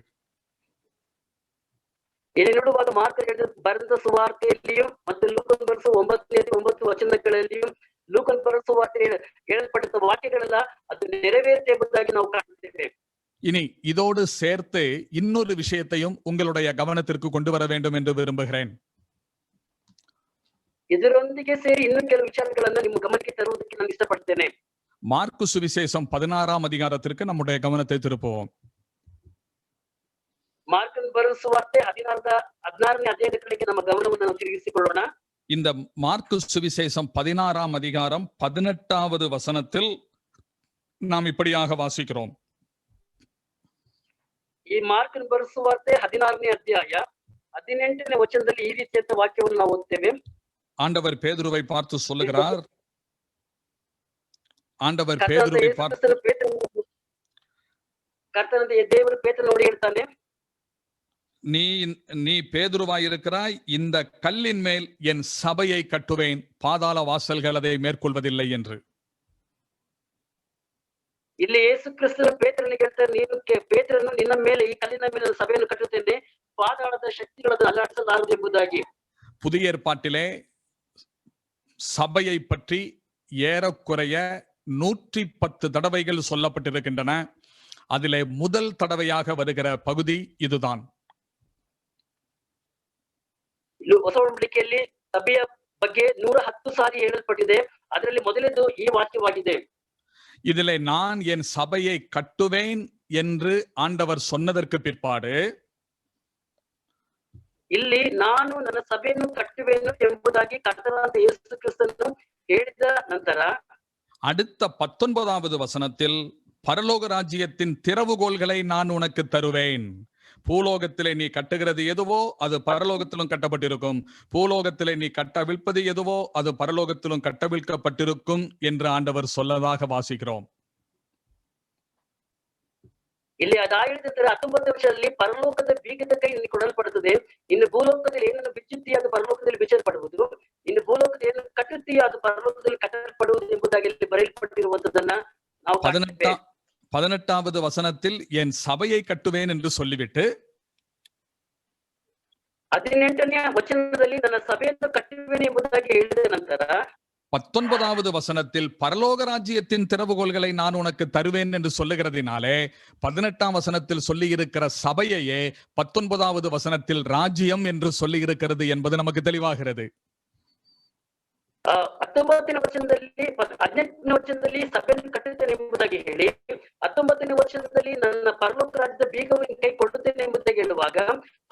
ಇಲ್ಲಿ ನೋಡುವಾಗ ಮಾರ್ಕ್ ಬರೆದ ಸುವಾರ್ತೆಯಲ್ಲಿಯೂ ಮತ್ತು ಲೂಕನ್ ಬರೆಸುವ 9 ವಚನಗಳಲ್ಲಿಯೂ ಲೂಕನ್ ಬರೆದ ಸುವಾರ್ತೆ ಹೇಳಲ್ಪಟ್ಟ ವಾಕ್ಯಗಳೆಲ್ಲ ಅದು ನೆರವೇರಿತು ಎಂಬುದಾಗಿ ನಾವು ಕಾಣುತ್ತೇವೆ. இனி இதோடு சேர்த்து இன்னொரு விஷயத்தையும் உங்களுடைய கவனத்திற்கு கொண்டு வர வேண்டும் என்று விரும்புகிறேன். ಇದರೊಂದಿಗೆ ಸೇರಿ ಇನ್ನೂ ಕೆಲವು ವಿಚಾರಗಳನ್ನು ನಿಮ್ಮ ಗಮನಕ್ಕೆ ತರುವುದಕ್ಕೆ ನಾನು ಇಷ್ಟಪಡ್ತೇನೆ. மார்க்கு சுவிசேஷம் 16ஆம் அதிகாரத்திற்கு நம்முடைய கவனத்தை திருப்புவோம். ಮಾರ್ಕನ್ ಬರೆದ ಸುವಾರ್ತೆ 16ನೇ ಅಧ್ಯಾಯದ ಕಡೆಗೆ ನಮ್ಮ ಗಮನವನ್ನು ನಾವು ತಿರುಗಿಸಿಕೊಳ್ಳೋಣ. இந்த மார்க்கு சுவிசேஷம் 16ஆம் அதிகாரம் 18வது வசனத்தில் நாம் இப்படியாக வாசிக்கிறோம். ಈ ಮಾರ್ಕನ್ ಬರೆದ ಸುವಾರ್ತೆ 16ನೇ ಅಧ್ಯಾಯ 18ನೇ ವಚನದಲ್ಲಿ ಈ ರೀತಿಯಾದ ವಾಕ್ಯವನ್ನು ನಾವು ಓದ್ತೇವೆ. ஆண்டவர் பேதுருவை பார்த்து சொல்லுகிறார். ஆண்டவர் பேதுருவை பார்த்து ಕರ್ತನಾದ ದೇವರು ಪೇತ್ರನೋಡಿ ಹೇಳ್ತಾನೆ, நீ பேதுருவாய் இருக்கிறாய், இந்த கல்லின் மேல் என் சபையை கட்டுவேன், பாதாள வாசல்கள் அதை மேற்கொள்வதில்லை என்று. ಇಲ್ಲಿ ಯೇಸು ಕ್ರಿಸ್ತನ ಪೇತ್ರನಿಗೆ ಹೇಳ್ತಾರೆ, ನೀನು ಪೇತ್ರನು ನಿನ್ನ ಮೇಲೆ ಈ ಕಲ್ಲಿನ ಮೇಲೆ ಸಭೆಯನ್ನು ಕಟ್ಟುತ್ತೇನೆ, ಪಾದಾಳದ ಶಕ್ತಿಗಳನ್ನು ಅಲ್ಲಾಡಿಸಲಾರದು ಎಂಬುದಾಗಿ. புதிய ஏற்பாட்டிலே சபையை பற்றி ஏறக்குறைய 110 தடவைகள் சொல்லப்பட்டிருக்கின்றன. அதிலே முதல் தடவையாக வருகிற பகுதி இதுதான். ಹೊಸ ಒಡಂಬಡಿಕೆಯಲ್ಲಿ ಸಭೆಯ ಬಗ್ಗೆ 110 ಸಾರಿ ಹೇಳಲ್ಪಟ್ಟಿದೆ. ಅದರಲ್ಲಿ ಮೊದಲನೇದು ಈ ವಾಕ್ಯವಾಗಿದೆ. இதிலே நான் என் சபையை கட்டுவேன் என்று ஆண்டவர் சொன்னதற்கு பிற்பாடு, ಇಲ್ಲಿ ನಾನು ನನ್ನ ಸಭೆಯನ್ನು ಕಟ್ಟುವೆನು ಎಂಬುದಾಗಿ ಕರ್ತನಾದ ಯೇಸು ಕ್ರಿಸ್ತನು ಹೇಳಿದ ನಂತರ அடுத்த 19வது வசனத்தில் பரலோக ராஜ்யத்தின் திறவுகோல்களை நான் உனக்கு தருவேன். பூலோகத்திலே நீ கட்டுகிறது எதுவோ அது பரலோகத்திலும் கட்டப்பட்டிருக்கும், பூலோகத்திலே நீ கட்டவிழ்ப்பது எதுவோ அது பரலோகத்திலும் கட்டவிழ்க்கப்பட்டிருக்கும் என்று ஆண்டவர் சொல்லதாக வாசிக்கிறோம். ಇಲ್ಲಿ ಅದಾಗಿದ್ದ 19ನೇ ವರ್ಷದಲ್ಲಿ ಪರಲೋಕದ ಬೀಗದ ಕೈ ನಿನಗೆ ಕೊಡಲ್ಪಡುತ್ತದೆ, ಇನ್ನು ಭೂಲೋಕದಲ್ಲಿ ಏನನ್ನು ಬಿಚ್ಚುತ್ತೀಯ ಅದು ಪರಲೋಕದಲ್ಲಿ ಬಿಚ್ಚಲ್ಪಡುವುದು, ಇನ್ನು ಭೂಲೋಕದ ಏನು ಕಟ್ಟುತ್ತೀಯ ಅದು ಪರಲೋಕದಲ್ಲಿ ಕಟ್ಟಲ್ಪಡುವುದು ಎಂಬುದಾಗಿ ಇಲ್ಲಿ ಬರೆಯಲ್ಪಟ್ಟಿರುವಂತದನ್ನ ನಾವು 18வது வசனத்தில் என் சபையை கட்டுவேன் என்று சொல்லிவிட்டு 18ನೇ ವಚನದಲ್ಲಿ ನನ್ನ ಸಭೆಯನ್ನು ಕಟ್ಟುವೆನು ಎಂಬುದಾಗಿ ಹೇಳಿದ ನಂತರ 19வது வசனத்தில் பரலோக ராஜ்யத்தின் திறவுகோல்களை நான் உனக்கு தருவேன் என்று சொல்லுகிறதினாலே 18ஆம் வசனத்தில் சொல்லி இருக்கிற சபையையே 19வது வசனத்தில் ராஜ்யம் என்று சொல்லி இருக்கிறது என்பது நமக்கு தெளிவாகிறது. 19ನೇ ವಚನದಲ್ಲಿ 18ನೇ ವಚನದಲ್ಲಿ ಸಭೆಯನ್ನು ಕಟ್ಟುತ್ತೇನೆ ಎಂಬುದಾಗಿ ಹೇಳಿ 19ನೇ ವಚನದಲ್ಲಿ ನನ್ನ ಪರಲೋಕ ರಾಜ್ಯದ ಬೀಗವನ್ನು ಕೈ ಕೊಡುತ್ತೇನೆ ಎಂಬುದಾಗಿ ಹೇಳುವಾಗ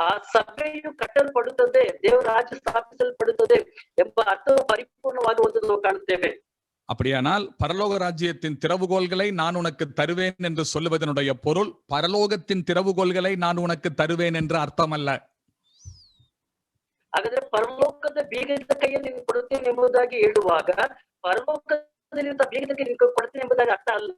ಆ ಸಭೆಯು ಕಟ್ಟಲ್ಪಡುತ್ತದೆ, ದೇವರ ರಾಜ್ಯ ಸ್ಥಾಪಿಸಲ್ಪಡುತ್ತದೆ ಎಂಬ ಅರ್ಥವು ಪರಿಪೂರ್ಣವಾಗುವಂತದ್ದು ನಾವು ಕಾಣುತ್ತೇವೆ. அப்படியானால் பரலோக ராஜ்யத்தின் திறவுகோல்களை நான் உனக்கு தருவேன் என்று சொல்லுவதனுடைய பொருள் பரலோகத்தின் திறவுகோல்களை நான் உனக்கு தருவேன் என்று அர்த்தம் அல்ல. ಹಾಗಾದ್ರೆ ಪರಲೋಕದ ಬೀಗದ ಕೈಯಲ್ಲಿ ನೀನು ಕೊಡುತ್ತೇನೆ ಎಂಬುದಾಗಿ ಹೇಳುವಾಗ ಪರಲೋಕದಲ್ಲಿದ್ದ ಬೀಗದ ಕೈ ನೀನು ಕೊಡುತ್ತೇನೆ ಎಂಬುದಾಗಿ ಅರ್ಥ ಅಲ್ಲ.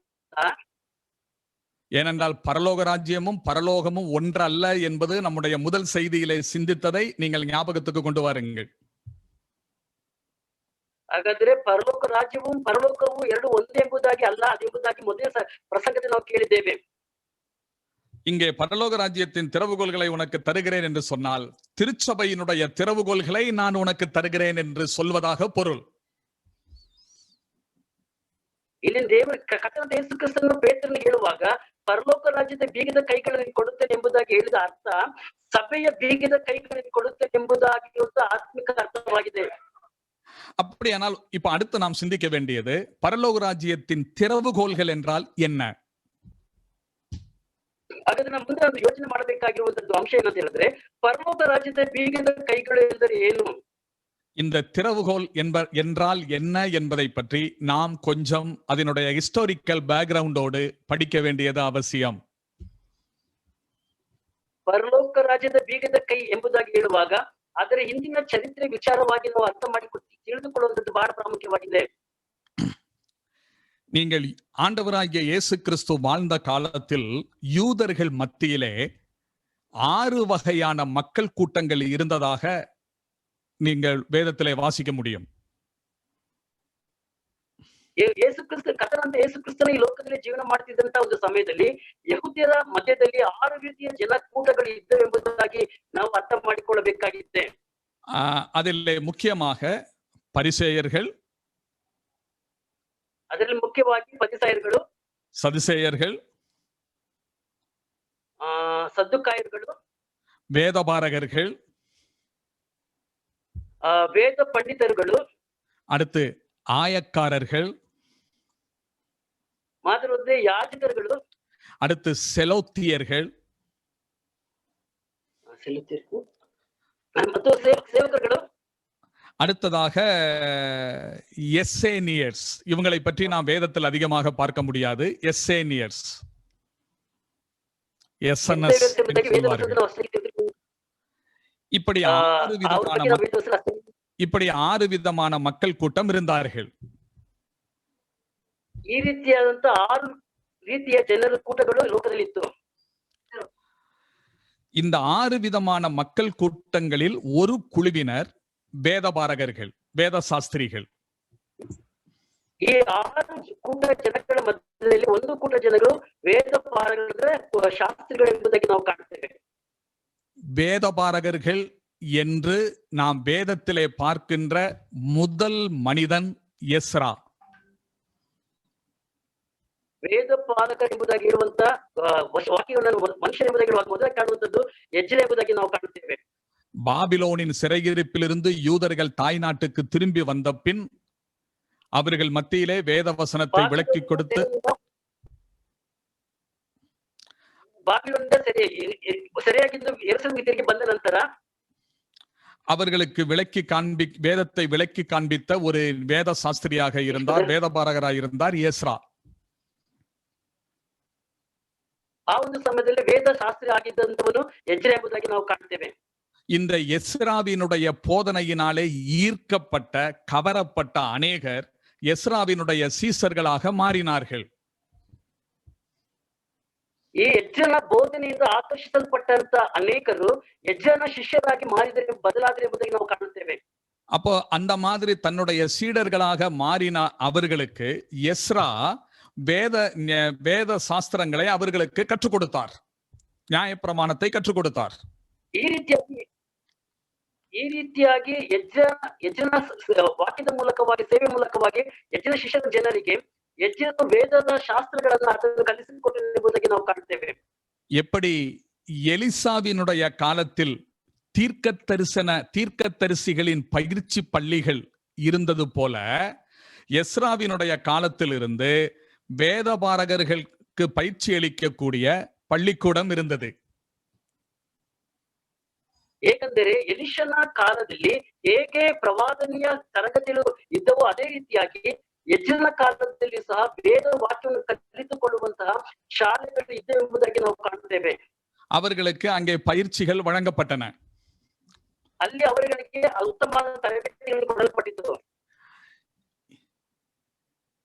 ஏனென்றால் பரலோக ராஜ்யமும் பரலோகமும் ஒன்றல்ல என்பது நம்முடைய முதல் செய்தியிலே சிந்தித்ததை நீங்கள் ஞாபகத்துக்கு கொண்டு வாருங்கள். ಹಾಗಾದ್ರೆ ಪರಲೋಕ ರಾಜ್ಯವು ಪರಲೋಕವು ಎರಡು ಒಂದೇ ಎಂಬುದಾಗಿ ಅಲ್ಲ ಅದೆಂಬುದಾಗಿ ಮೊದಲನೇ ಪ್ರಸಂಗದಲ್ಲಿ ನಾವು ಕೇಳಿದ್ದೇವೆ. இங்கே பரலோக ராஜ்யத்தின் திறவுகோல்களை உனக்கு தருகிறேன் என்று சொன்னால் திருச்சபையினுடைய திறவுகோல்களை நான் உனக்கு தருகிறேன் என்று சொல்வதாக பொருள். ಇಲ್ಲಿ ದೇವರು ಕರ್ತನಾದ ಯೇಸು ಕ್ರಿಸ್ತನು ಪೇತ್ರನಿಗೆ ಹೇಳುವಾಗ ಪರಲೋಕ ರಾಜ್ಯದ ಬೀಗದ ಕೈಗಳನ್ನು ಕೊಡುತ್ತೇನೆ ಎಂಬುದಾಗಿ ಹೇಳಿದ ಅರ್ಥ ಸಭೆಯ ಬೀಗದ ಕೈಗಳನ್ನು ಕೊಡುತ್ತೇನೆ ಎಂಬುದಾಗಿ ಆತ್ಮಿಕ ಅರ್ಥವಾಗಿದೆ. அப்படியானால் இப்ப அடுத்து நாம் சிந்திக்க வேண்டியது பரலோக ராஜ்யத்தின் திறவுகோல்கள் என்றால் என்ன? ಹಾಗಾದ್ರೆ ನಾವು ಮುಂದೆ ಒಂದು ಯೋಚನೆ ಮಾಡಬೇಕಾಗಿರುವಂತದ್ದು ಅಂಶ ಏನಂತ ಹೇಳಿದ್ರೆ ಪರಲೋಕ ರಾಜ್ಯದ ಬೀಗದ ಕೈಗಳು ಎಂದರೆ ಏನು? இந்த திறவுகோல் என்றால் என்ன என்பதை பற்றி நாம் கொஞ்சம் அதனுடைய ஹிஸ்டாரிக்கல் பேக்ரவுண்டோடு படிக்க வேண்டியது அவசியம். ಪರಲೋಕ ರಾಜ್ಯದ ಬೀಗದ ಕೈ ಎಂಬುದಾಗಿ ಹೇಳುವಾಗ ಅದರ ಹಿಂದಿನ ಚರಿತ್ರೆ ವಿಚಾರವಾಗಿ ನಾವು ಅರ್ಥ ಮಾಡಿಕೊಂಡು ತಿಳಿದುಕೊಳ್ಳುವಂತದ್ದು ಬಹಳ ಪ್ರಾಮುಖ್ಯವಾಗಿದೆ. நீங்கள் ஆண்டவராகிய இயேசு கிறிஸ்து வாழ்ந்த காலத்தில் யூதர்கள் மத்தியிலே 6 வகையான மக்கள் கூட்டங்கள் இருந்ததாக நீங்கள் வேதத்திலே வாசிக்க முடியும். ಯೇಸು ಕ್ರಿಸ್ತ ಕರ್ತನಾದ ಯೇಸು ಕ್ರಿಸ್ತನ ಈ ಲೋಕದಲ್ಲಿ ಜೀವನ ಮಾಡ್ತಿದ್ದಂತ ಒಂದು ಸಮಯದಲ್ಲಿ ಯಹೂದ್ಯರ ಮಧ್ಯದಲ್ಲಿ 6 ರೀತಿಯ ಜನಕೂಟಗಳು ಇದ್ದವೆಂಬುದಾಗಿ ನಾವು ಅರ್ಥ ಮಾಡಿಕೊಳ್ಳಬೇಕಾಗಿದೆ. அதில் முக்கியமாக பரிசேயர்கள், ಅದರಲ್ಲಿ ಮುಖ್ಯವಾಗಿ ಫರಿಸಾಯರುಗಳು, சதுசேயர்கள், ಸದ್ದುಕಾಯರುಗಳು, வேதபாரகர்கள், ವೇದ ಪಂಡಿತರುಗಳು, அடுத்து ஆயக்காரர்கள், ಮಾತ್ರವಲ್ಲದೆ ಯಾಜಕರುಗಳು, அடுத்து செலோத்தியர்கள், ಮತ್ತು ಸೇವಕರುಗಳು, அடுத்ததாக எஸ்ஸேனியர்ஸ். இவங்களை பற்றி நாம் வேதத்தில் அதிகமாக பார்க்க முடியாது. எஸ்ஸேனியர்ஸ், எஸ்என்எஸ் இப்படி இப்படி 6 விதமான மக்கள் கூட்டம் இருந்தார்கள். ಈ ರೀತಿಯಾದಂತ 6 ರೀತಿಯ ಜನರ ಕೂಟಗಳು ಲೋಕದಲ್ಲಿತ್ತು. இந்த 6 விதமான மக்கள் கூட்டங்களில் ஒரு குழுவினர் வேதபாரகர்கள், வேத சாஸ்திரிகள். ಈ 6 ಕೂಟ ಜನಗಳ ಮಧ್ಯದಲ್ಲಿ ಒಂದು ಕೂಟ ಜನರು ವೇದಪಾರಗರು, ಶಾಸ್ತ್ರಿಗಳು ಎಂಬುದಾಗಿ ನಾವು ಕಾಣ್ತೇವೆ. வேதபாரகர்கள் என்று நாம் வேதத்திலே பார்க்கின்ற முதல் மனிதன் எஸ்ரா. ವೇದಪಾಲಕ ಎಂಬುದಾಗಿ ಇರುವಂತ ವಾಕ್ಯಗಳನ್ನು ಮನುಷ್ಯ ಎಂಬುದಾಗಿ ಮೊದಲೇ ಕಾಣುವಂತದ್ದು ಎಜ್ರ ಎಂಬುದಾಗಿ ನಾವು ಕಾಣುತ್ತೇವೆ. பாபிலோனின் சிறையிருப்பிலிருந்து யூதர்கள் தாய் நாட்டுக்கு திரும்பி வந்த பின் அவர்கள் மத்தியிலே வேத வசனத்தை விளக்கி கொடுத்து ಬಾಬಿಲೋನಿಂದ ಸರಿಯಾಗಿದ್ದು ಯೆರೂಸಲೇಮಿಗೆ ತಿರುಗಿ ಬಂದ ನಂತರ அவர்களுக்கு வேதத்தை விளக்கி காண்பித்த ஒரு வேத சாஸ்திரியாக இருந்தார், வேதபாரகராக இருந்தார் எஸ்ரா. ಆ ಒಂದು ಸಮಯದಲ್ಲಿ ವೇದ ಶಾಸ್ತ್ರಿ ಆಗಿದ್ದಂತವನು ಎಜ್ರ ಎಂಬುದಾಗಿ ನಾವು ಕಾಣ್ತೇವೆ. இந்த எஸ்ராவினுடைய போதனையினாலே ஈர்க்கப்பட்ட, கவரப்பட்ட அநேகர் எஸ்ராவினுடைய சீசர்களாக மாறினார்கள். ಈ ಎಜ್ರನ ಬೋಧನೆಯಿಂದ ಆಕರ್ಷಿಸಲ್ಪಟ್ಟಂತ ಅನೇಕರು ಎಜ್ರನ ಶಿಷ್ಯರಾಗಿ ಮಾರಿದರೆ ಬದಲಾದರೆ ಎಂಬುದಾಗಿ ನಾವು ಕಾಣುತ್ತೇವೆ. அப்போ அந்த மாதிரி தன்னுடைய சீடர்களாக மாறின அவர்களுக்கு எஸ்ரா வேத சாஸ்திரங்களை அவர்களுக்கு கற்றுக் கொடுத்தார், நியாயப்பிரமாணத்தை கற்றுக் கொடுத்தார். ಈ ರೀತಿಯಾಗಿ ಎಜ್ರನ ವಾಕ್ಯದ ಮೂಲಕವಾಗಿ, ಸೇವೆ ಮೂಲಕವಾಗಿ ಎಜ್ರನ ಶಿಷ್ಯರ ಜನರಿಗೆ ಎಜ್ರನ ವೇದದ ಶಾಸ್ತ್ರಗಳನ್ನು ಕಲಿಸಿಕೊಟ್ಟರು ಎಂಬುದಾಗಿ ನಾವು ಕಾಣ್ತೇವೆ. எப்படி எலிசாவினுடைய காலத்தில் தீர்க்கதரிசிகளின் பயிற்சி பள்ளிகள் இருந்தது போல எஸ்ராவினுடைய காலத்தில் இருந்து வேதபாரகர்களுக்கு பயிற்சி அளிக்கக்கூடிய பள்ளிக்கூடம் இருந்தது. ಏಕೆಂದರೆ ಎಲಿಷನ ಕಾಲದಲ್ಲಿ ಹೇಗೆ ಪ್ರವಾದನೆಯ ತರಗತಿಗಳು ಇದ್ದವೋ ಅದೇ ರೀತಿಯಾಗಿ ಎಜ್ರನ ಕಾಲದಲ್ಲಿ ಸಹ ವೇದ ವಾಕ್ಯವನ್ನು ಕಲಿತುಕೊಳ್ಳುವಂತಹ ಶಾಲೆಗಳು ಇದೆ ಎಂಬುದಾಗಿ ನಾವು ಕಾಣುತ್ತೇವೆ. அவர்களுக்கு அங்கே பயிற்சிகள் வழங்கப்பட்டன. ಅಲ್ಲಿ ಅವರಿಗೆ ಉತ್ತಮವಾದ ತರಬೇತಿಗಳು ಕೊಡಲ್ಪಟ್ಟಿತು.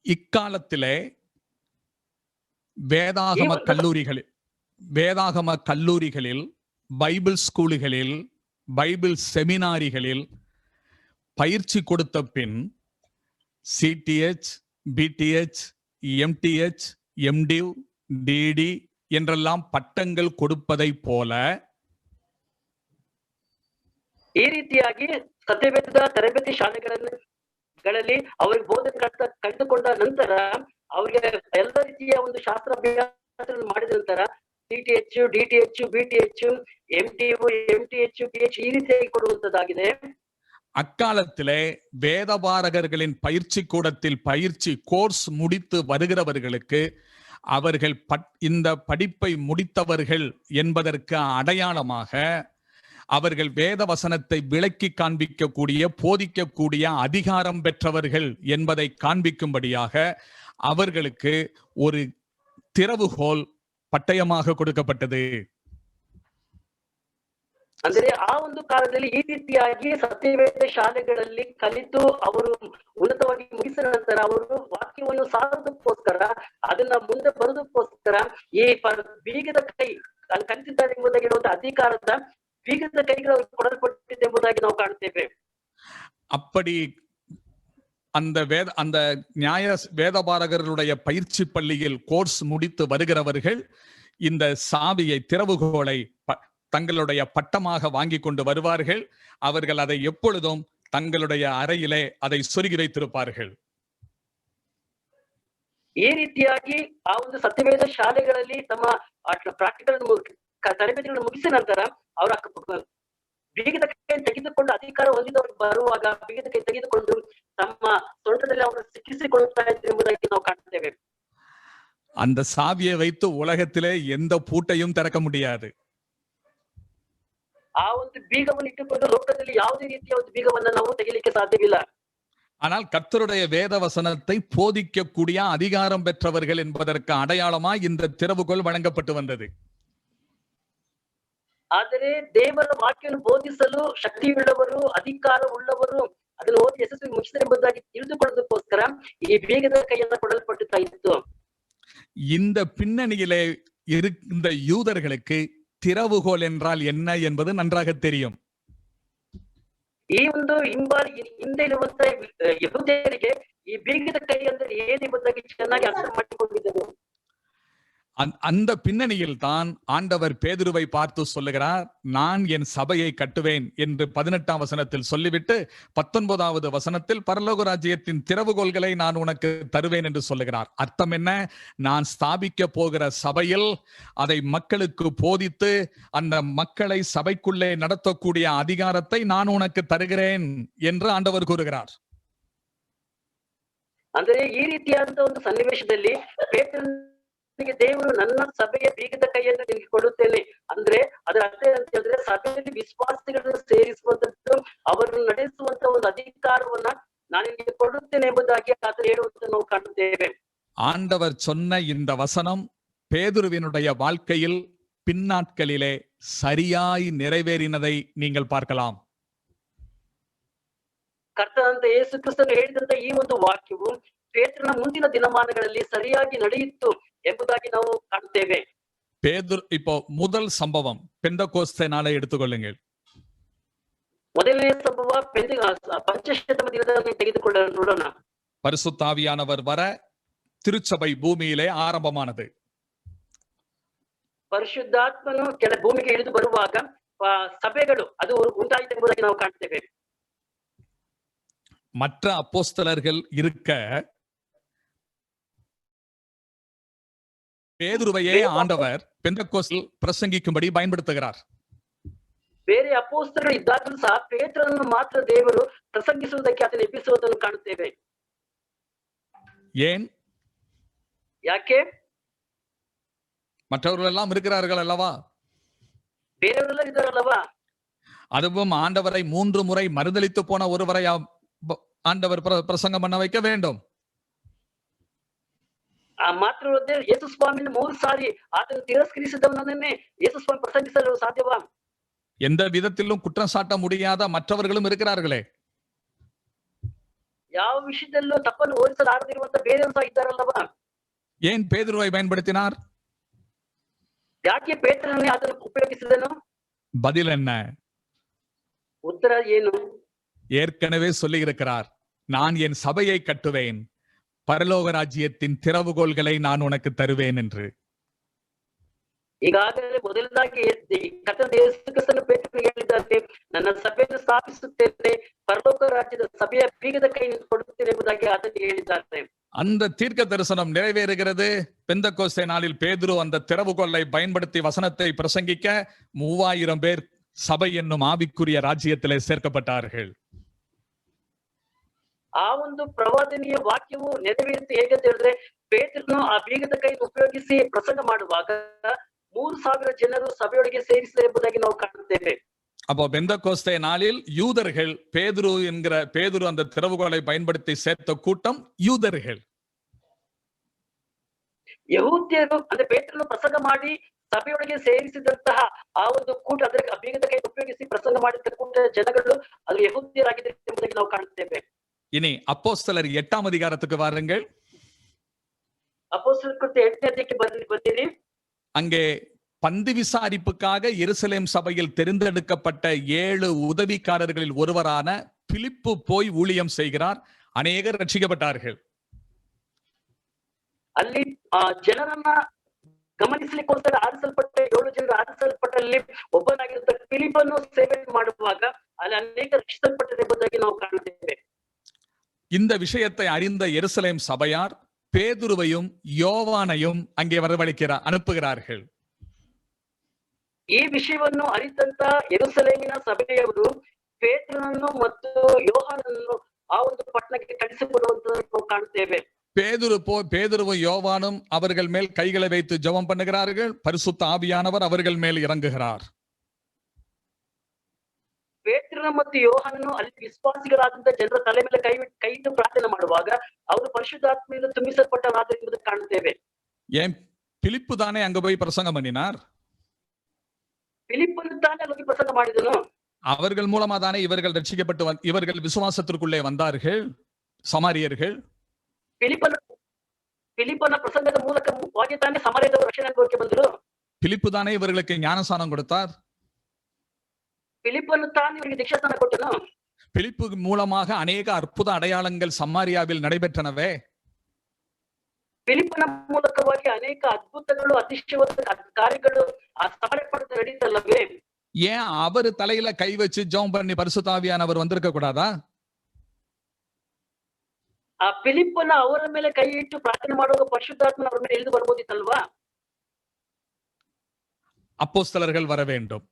இக்காலத்திலே வேதாகம கல்லூரிகளில், பைபிள் ஸ்கூல்களில், பைபிள் செமினாரிகளில் பயிற்சி கொடுத்த பின் சிடிஎச், பிடிஎச், எம்டிஎச், எம்டிவ், டிடி என்றெல்லாம் பட்டங்கள் கொடுப்பதை போல ಈ ರೀತಿಯಾಗಿ ಸತ್ಯವೇದದ ತರಬೇತಿ ಶಾಲೆಗಳಲ್ಲಿ ಅವರಿಗೆ ಬೋಧನೆ ಕಲಿತುಕೊಂಡ ನಂತರ ಅವರಿಗೆ ಎಲ್ಲ ರೀತಿಯ ಒಂದು ಶಾಸ್ತ್ರಾಭ್ಯಾಸ ಮಾಡಿದ ನಂತರ ಸಿಟಿಎಚ್, ಡಿಟಿಎಚ್, ಬಿಟಿಎಚ್, ಎಂಟಿಎಚ್, ಪಿಎಚ್ ಈ ರೀತಿಯಾಗಿ ಕೊಡುವಂತದ್ದಾಗಿದೆ. அக்காலத்திலே வேதபாரகர்களின் பயிற்சி கூடத்தில் கோர்ஸ் முடித்து வருகிறவர்களுக்கு அவர்கள் இந்த படிப்பை முடித்தவர்கள் என்பதற்கு அடையாளமாக அவர்கள் வேத வசனத்தை விளக்கி காண்பிக்கக்கூடிய, போதிக்கக்கூடிய அதிகாரம் பெற்றவர்கள் என்பதை காண்பிக்கும்படியாக அவர்களுக்கு ஒரு திறவுகோல் பட்டயமாக கொடுக்கப்பட்டது. ಅಂದ್ರೆ ಆ ಒಂದು ಕಾಲದಲ್ಲಿ ಈ ರೀತಿಯಾಗಿ ಸತ್ಯವೇದ ಶಾಲೆಗಳಲ್ಲಿ ಕಲಿತು ಅವರು ಉನ್ನತವಾಗಿ ಮುಗಿಸಿದ ನಂತರ ಅವರು ವಾಕ್ಯವನ್ನು ಸಾರೋದಕ್ಕೋಸ್ಕರ, ಅದನ್ನ ಮುಂದೆ ಬರೋದಕ್ಕೋಸ್ಕರ ಈ ಬೀಗದ ಕೈ ಕಲಿತಿದ್ದಾರೆ ಎಂಬುದಾಗಿ ಒಂದು ಅಧಿಕಾರದ ಬೀಗದ ಕೈಗಳು ಕೊಡಲ್ಪಟ್ಟಿದೆ ಎಂಬುದಾಗಿ ನಾವು ಕಾಣ್ತೇವೆ. அப்படி அந்த நியாய வேதபாரகர்களுடைய பயிற்சி பள்ளியில் கோர்ஸ் முடித்து வருகிறவர்கள் இந்த சாவியை, திறவுகோலை தங்களுடைய பட்டமாக வாங்கி கொண்டு வருவார்கள். அவர்கள் அதை எப்பொழுதும் தங்களுடைய ಅರೆயிலே அதை சொருகி வைத்திருப்பார்கள். ಈ ರೀತಿಯಾಗಿ ಆ ಒಂದು ಸತ್ಯವೇದ ಶಾಲೆಗಳಲ್ಲಿ ತಮ್ಮ ಪ್ರಾಕ್ಟಿಕಲ್ ತರಬೇತಿಗಳನ್ನು ಮುಗಿಸಿದ ನಂತರ ಅವರ ಬೀಗದ ಕೈ ತೆಗೆದುಕೊಂಡು ಅಧಿಕಾರ ಹೊಂದಿದವರು ಬರುವಾಗ ಬೀಗದ ಕೈ ತೆಗೆದುಕೊಂಡು ತಮ್ಮ ಸೊಂಟದಲ್ಲಿ ಅವರು ಸಿಕ್ಕಿಸಿಕೊಳ್ಳುತ್ತಾ ಇದ್ದಾರೆ ಎಂಬುದಾಗಿ ನಾವು ಕಾಣ್ತೇವೆ. அந்த சாவியை வைத்து உலகத்திலே எந்த பூட்டையும் திறக்க முடியாது. ಆ ಒಂದು ಬೀಗವನ್ನು ಇಟ್ಟುಕೊಂಡು ಲೋಕದಲ್ಲಿ ಯಾವುದೇ ರೀತಿಯ ಒಂದು ಬೀಗವನ್ನು ನಾವು ತೆಗಿಲಿಕ್ಕೆ ಸಾಧ್ಯವಿಲ್ಲ. ஆனால் கர்த்தருடைய வேத வசனத்தை போதிக்கக்கூடிய அதிகாரம் பெற்றவர்கள் என்பதற்கு அடையாளமாய் இந்த திறவுகோல் வழங்கப்பட்டு வந்தது. ಆದರೆ ದೇವರ ವಾಕ್ಯವನ್ನು ಬೋಧಿಸಲು ಶಕ್ತಿಯುಳ್ಳವರು, ಅಧಿಕಾರ ಉಳ್ಳವರು ಅದನ್ನು ಓದಿ ಯಶಸ್ವಿ ಮುಗಿಸಿದರೆ ಎಂಬುದಾಗಿ ತಿಳಿದುಕೊಳ್ಳೋದಕ್ಕೋಸ್ಕರ ಈ ಬೀಗದ ಕೈಯನ್ನು ಕೊಡಲ್ಪಡುತ್ತಾ ಇತ್ತು. இந்த பின்னணியிலே இருந்த யூதர்களுக்கு திறவுகோல் என்றால் என்ன என்பது நன்றாக தெரியும். ಈ ಒಂದು ಹಿಂದೆ ಇರುವಂತಹ ಯಹೂದ್ಯರಿಗೆ ಈ ಬೀಗದ ಕೈ ಅಂದರೆ ಏನೆಂಬುದಾಗಿ ಚೆನ್ನಾಗಿ ಅರ್ಥ ಮಾಡಿಕೊಂಡಿದ್ದರು. அந்த பின்னணியில் தான் ஆண்டவர் பேதுருவை பார்த்து சொல்லுகிறார், நான் என் சபையை கட்டுவேன் என்று 18ஆம் வசனத்தில் சொல்லிவிட்டு 19வது வசனத்தில் பரலோக ராஜ்யத்தின் திறவுகோல்களை நான் உனக்கு தருவேன் என்று சொல்லுகிறார். அர்த்தம் என்ன? நான் ஸ்தாபிக்க போகிற சபையில் அதை மக்களுக்கு போதித்து அந்த மக்களை சபைக்குள்ளே நடத்தக்கூடிய அதிகாரத்தை நான் உனக்கு தருகிறேன் என்று ஆண்டவர் கூறுகிறார். ಅಂದರೆ ಈ ರೀತಿಯಾದಂತಹ ಒಂದು ಸನ್ನಿವೇಶದಲ್ಲಿ ದೇವರು ನನ್ನ ಸಭೆಯ ಬೀಗದ ಕೈಯನ್ನು ನಿನಗೆ ಕೊಡುತ್ತೇನೆ ಅಂದ್ರೆ ಅದರ ಅರ್ಥ ಅಂತ ಹೇಳಿದ್ರೆ ಸಭೆಯಲ್ಲಿ ವಿಶ್ವಾಸಿಗಳನ್ನು ಸೇರಿಸುವಂತದ್ದು, ಅವರನ್ನು ನಡೆಸುವಂತ ಒಂದು ಅಧಿಕಾರವನ್ನ ನಾನು ನಿನಗೆ ಕೊಡುತ್ತೇನೆ ಎಂಬುದಾಗಿ ಆತನು ಹೇಳುವಂತ ನಾವು ಕಾಣುತ್ತೇವೆ. ஆண்டவர் சொன்ன இந்த வசனம் பேதுருவினுடைய வாழ்க்கையில் பின்னாட்களிலே சரியாய் நிறைவேறினதை நீங்கள் பார்க்கலாம். ಕರ್ತನಾದ ಯೇಸು ಕ್ರಿಸ್ತನು ಹೇಳಿದಂತ ಈ ಒಂದು ವಾಕ್ಯವು ಪೇತ್ರನ ಮುಂದಿನ ದಿನಮಾನಗಳಲ್ಲಿ ಸರಿಯಾಗಿ ನಡೆಯಿತು ಎಂಬುದಾಗಿ ನಾವು ಕಾಣುತ್ತೇವೆ. இப்போ முதல் சம்பவம் பெந்தகோஸ்தே நாளை எடுத்துக்கொள்ளுங்கள். ಮೊದಲನೇ ಸಂಭವ ಪಂಚಶತಮ ದಿನದಲ್ಲಿ ತೆಗೆದುಕೊಳ್ಳಲು ನೋಡೋಣ. பரிசுத்த ஆவியானவர் வர திருச்சபை பூமியிலே ஆரம்பமானது. ಪರಿಶುದ್ಧಾತ್ಮನು ಭೂಮಿಗೆ ಇಳಿದು ಬರುವಾಗ ಸಭೆಗಳು ಅದು ಉಂಟಾಯಿತು ಎಂಬುದಾಗಿ ನಾವು ಕಾಣ್ತೇವೆ. மற்ற அப்போஸ்தலர்கள் இருக்க பேதுருவையே ஆண்டவர் பெந்தகோஸ்தில் பிரசங்கிக்கும்படி பயன்படுத்துகிறார். ಬೇರೆ ಅಪೊಸ್ತಲರು ಇದ್ದಾಗಲೂ ಸಹ ಪೇತ್ರನನ್ನು ಮಾತ್ರ ದೇವರು ಪ್ರಸಂಗಿಸುವುದಕ್ಕೆ ಆತನ ಎಬ್ಬಿಸುವುದನ್ನು ಕಾಣುತ್ತೇವೆ. ஏன்? ಯಾಕೆ? மற்றவர்கள் எல்லாம் இருக்கிறார்கள் அல்லவா? ಬೇರೆಯವರೆಲ್ಲ ಇದ್ದಾರಲ್ಲವಾ? அதுவும் ஆண்டவரை 3 முறை மறுதலித்து போன ஒருவரை ஆண்டவர் பிரசங்கம் பண்ண வைக்க வேண்டும். ಮಾತ್ರವಲ್ಲದೆ ಯೇಸು ಸ್ವಾಮಿಯನ್ನು 3 ಸಾರಿ ಆತನು ತಿರಸ್ಕರಿಸಿದವನನ್ನೇ ಯೇಸು ಸ್ವಾಮಿ ಪ್ರಸಂಗಿಸಲು ಸಾಧ್ಯವಾ? எந்த விதத்திலும் குற்றம் சாட்ட முடியாத மற்றவர்களும் இருக்கிறார்களே. ಯಾವ ವಿಷಯದಲ್ಲೂ ತಪ್ಪನ್ನು ಹೋಲಿಸಲಾರದಿರುವಂತ ಬೇರೆಯವರು ಸಹ ಇದ್ದಾರಲ್ಲವಾ? ஏன் பேதுருவை பயன்படுத்தினார்? ಯಾಕೆ ಪೇತ್ರನನ್ನೇ ಆತನು ಉಪಯೋಗಿಸಿದನು? பதில் என்ன? ಉತ್ತರ ಏನು? ஏற்கனவே சொல்லி இருக்கிறார், நான் என் சபையை கட்டுவேன், பரலோக ராஜ்யத்தின் திறவுகோல்களை நான் உனக்கு தருவேன் என்று. ಈಗಾಗಲೇ ಮೊದಲದಾಗಿ ಕರ್ತನಾದ ಯೇಸು ಕ್ರಿಸ್ತನು ಪೇತ್ರನಿಗೆ ಹೇಳಿದ್ದಾರೆ, ನನ್ನ ಸಭೆಯನ್ನು ಸ್ಥಾಪಿಸುತ್ತೇನೆ, ಪರಲೋಕ ರಾಜ್ಯದ ಸಭೆಯ ಬೀಗದ ಕೈ ಕೊಡುತ್ತೇನೆ ಎಂಬುದಾಗಿ ಆತನಿಗೆ ಹೇಳಿದ್ದಾರೆ. அந்த தீர்க்க தரிசனம் நிறைவேறுகிறது. பெந்தகோஸ்தே நாளில் பேதுரு அந்த திறவுகோலை பயன்படுத்தி வசனத்தை பிரசங்கிக்க 3000 பேர் சபை என்னும் ஆவிக்குரிய ராஜ்யத்திலே சேர்க்கப்பட்டார்கள். ಆ ಒಂದು ಪ್ರವಾದನೆಯ ವಾಕ್ಯವು ನೆರವೇರಿತು. ಹೇಗೆ ಅಂತ ಹೇಳಿದ್ರೆ ಪೇತ್ರನು ಆ ಬೀಗದ ಕೈ ಉಪಯೋಗಿಸಿ ಪ್ರಸಂಗ ಮಾಡುವಾಗ 3000 ಜನರು ಸಭೆಯೊಳಗೆ ಸೇರಿಸಿದರು ಎಂಬುದಾಗಿ ನಾವು ಕಾಣುತ್ತೇವೆ. அப்போ பெந்தகோஸ்தே நாளில் யூதர்கள் பேதுரு அந்த திறவுகோலை பயன்படுத்தி சேர்த்த கூட்டம் யூதர்கள். ಯಹೂದ್ಯರು ಅಂದ್ರೆ ಪೇತ್ರನು ಪ್ರಸಂಗ ಮಾಡಿ ಸಭೆಯೊಳಗೆ ಸೇರಿಸಿದಂತಹ ಆ ಒಂದು ಕೂಟ, ಅದರ ಬೀಗದ ಕೈ ಉಪಯೋಗಿಸಿ ಪ್ರಸಂಗ ಮಾಡಿದ ಕೂಟ ಜನಗಳು ಅದು ಯಹೂದ್ಯರಾಗಿದ್ದಾರೆ ಎಂಬುದಾಗಿ ನಾವು ಕಾಣುತ್ತೇವೆ. இனி அப்போஸ்தலர் 8ஆம் அதிகாரத்துக்கு வாருங்கள். அப்போஸ்தலர் கிருத்த 8ನೇ அத்தியாயಕ್ಕೆ ಬಂದಿರಿ. அங்கே பந்தி விசாரிப்புக்காக எருசலேம் சபையில் தெரிந்தெடுக்கப்பட்ட 7 உதவிக்காரர்களில் ஒருவரான பிலிப்பு போய் ஊழியம் செய்கிறார். அநேகர் ரட்சிக்கப்பட்டார்கள். ಅಲ್ಲಿ ಜನರನ್ನ ಗಮನಿಸಲಿಕ್ಕೋಸ್ಕರ ಆರಿಸಲ್ಪಟ್ಟ 7 ಜನರು ಆರಿಸಲ್ಪಟ್ಟಲ್ಲಿ ಒಬ್ಬನಾಗಿದ್ದ ಫಿಲಿಪ್ಪನು ಸೇವೆ ಮಾಡುವಾಗ ಅಲ್ಲಿ ಅನೇಕ ರಕ್ಷಿಸಲ್ಪಟ್ಟರೆಂಬುದಾಗಿ ನಾವು ಕಾಣುತ್ತೇವೆ. இந்த விஷயத்தை அறிந்த எருசலேம் சபையார் பேதுருவையும் யோவானையும் அங்கே அனுப்புகிறார்கள். ಈ ವಿಷಯವನ್ನು ಅರಿತಂತ ಯೆರೂಸಲೇಮಿನ ಸಭೆಯವರು ಪೇತ್ರನನ್ನು ಮತ್ತು ಯೋಹಾನನನ್ನು ಆ ಒಂದು ಪಟ್ಟಣಕ್ಕೆ ಕಳಿಸಿಕೊಡುವಂತದನ್ನು ನಾವು ಕಾಣುತ್ತೇವೆ. பேதுருவும் யோவானும் அவர்கள் மேல் கைகளை வைத்து ஜெபம் பண்ணுகிறார்கள். பரிசுத்த ஆவியானவர் அவர்கள் மேல் இறங்குகிறார். ಪೇತ್ರನ ಮತ್ತು ಯೋಹಾನನು ಅಲ್ಲಿ ವಿಶ್ವಾಸಿಗಳಾದಂತ ಜನರ ತಲೆ ಮೇಲೆ ಕೈ ಇಟ್ಟು ಪ್ರಾರ್ಥನೆ ಮಾಡುವಾಗ ಅವರು ಪರಿಶುದ್ಧಾತ್ಮೆಯಿಂದ ತುಂಬಿಸಲ್ಪಟ್ಟರಾದರು ಎಂಬುದನ್ನು ಕಾಣುತ್ತೇವೆ. ஏன் பிலிப்பு தானே அங்க போய் பிரசங்கம் பண்ணினார்? பிலிப்பನು தானே ಅಲ್ಲಿ ಪ್ರಸಂಗ ಮಾಡಿದನು. அவர்கள் மூலமா தானே இவர்கள் ரட்சிக்கப்பட்டு இவர்கள் விசுவாசத்திற்குள்ளே வந்தார்கள் சமாரியர்கள். பிலிப்பன பிரசಂಗದ ಮೂಲಕವಾಗಿ ತಾನೇ ಸಮಾರ್ಯದವರು ರಕ್ಷಣೆ ಅನುಭವಕ್ಕೆ ಬಂದರು. பிலிப்பு தானே இவர்களுக்கு ஞானஸ்நானம் கொடுத்தார். பிலிப்பನು ತಾನೇ ಇವರಿಗೆ ದೀಕ್ಷಾಸ್ನಾನ ಕೊಟ್ಟನು. பிலிப்பு மூலமாக அநேக அற்புத அடையாளங்கள் சமாரியாவில் நடைபெற்றனவே. பிலிப்பನ ಮೂಲಕವಾಗಿ ಅನೇಕ ಅದ್ಭುತಗಳು ಅತಿಶಯವಾದ ಕಾರ್ಯಗಳು ಆ ಸಮಾರ್ಯ ಪಟ್ಟಣದಲ್ಲಿ ನಡೆಯಿತಲ್ಲವೇ. ஏன் அவர் தலையில கை வச்சு ஜெபம் பண்ணி பரிசுத்த ஆவியானவர் வந்திருக்க கூடாதா? ಆ ಫಿಲಿಪ್ಪನ ಅವರ ಮೇಲೆ ಕೈ ಇಟ್ಟು ಪ್ರಾರ್ಥನೆ ಮಾಡುವಾಗ ಪರಿಶುದ್ಧಾತ್ಮನ ಅವರ ಮೇಲೆ ಇಳಿದು ಬರಬಹುದಿತ್ತಲ್ವಾ? அப்போஸ்தலர்கள் வர வேண்டும்.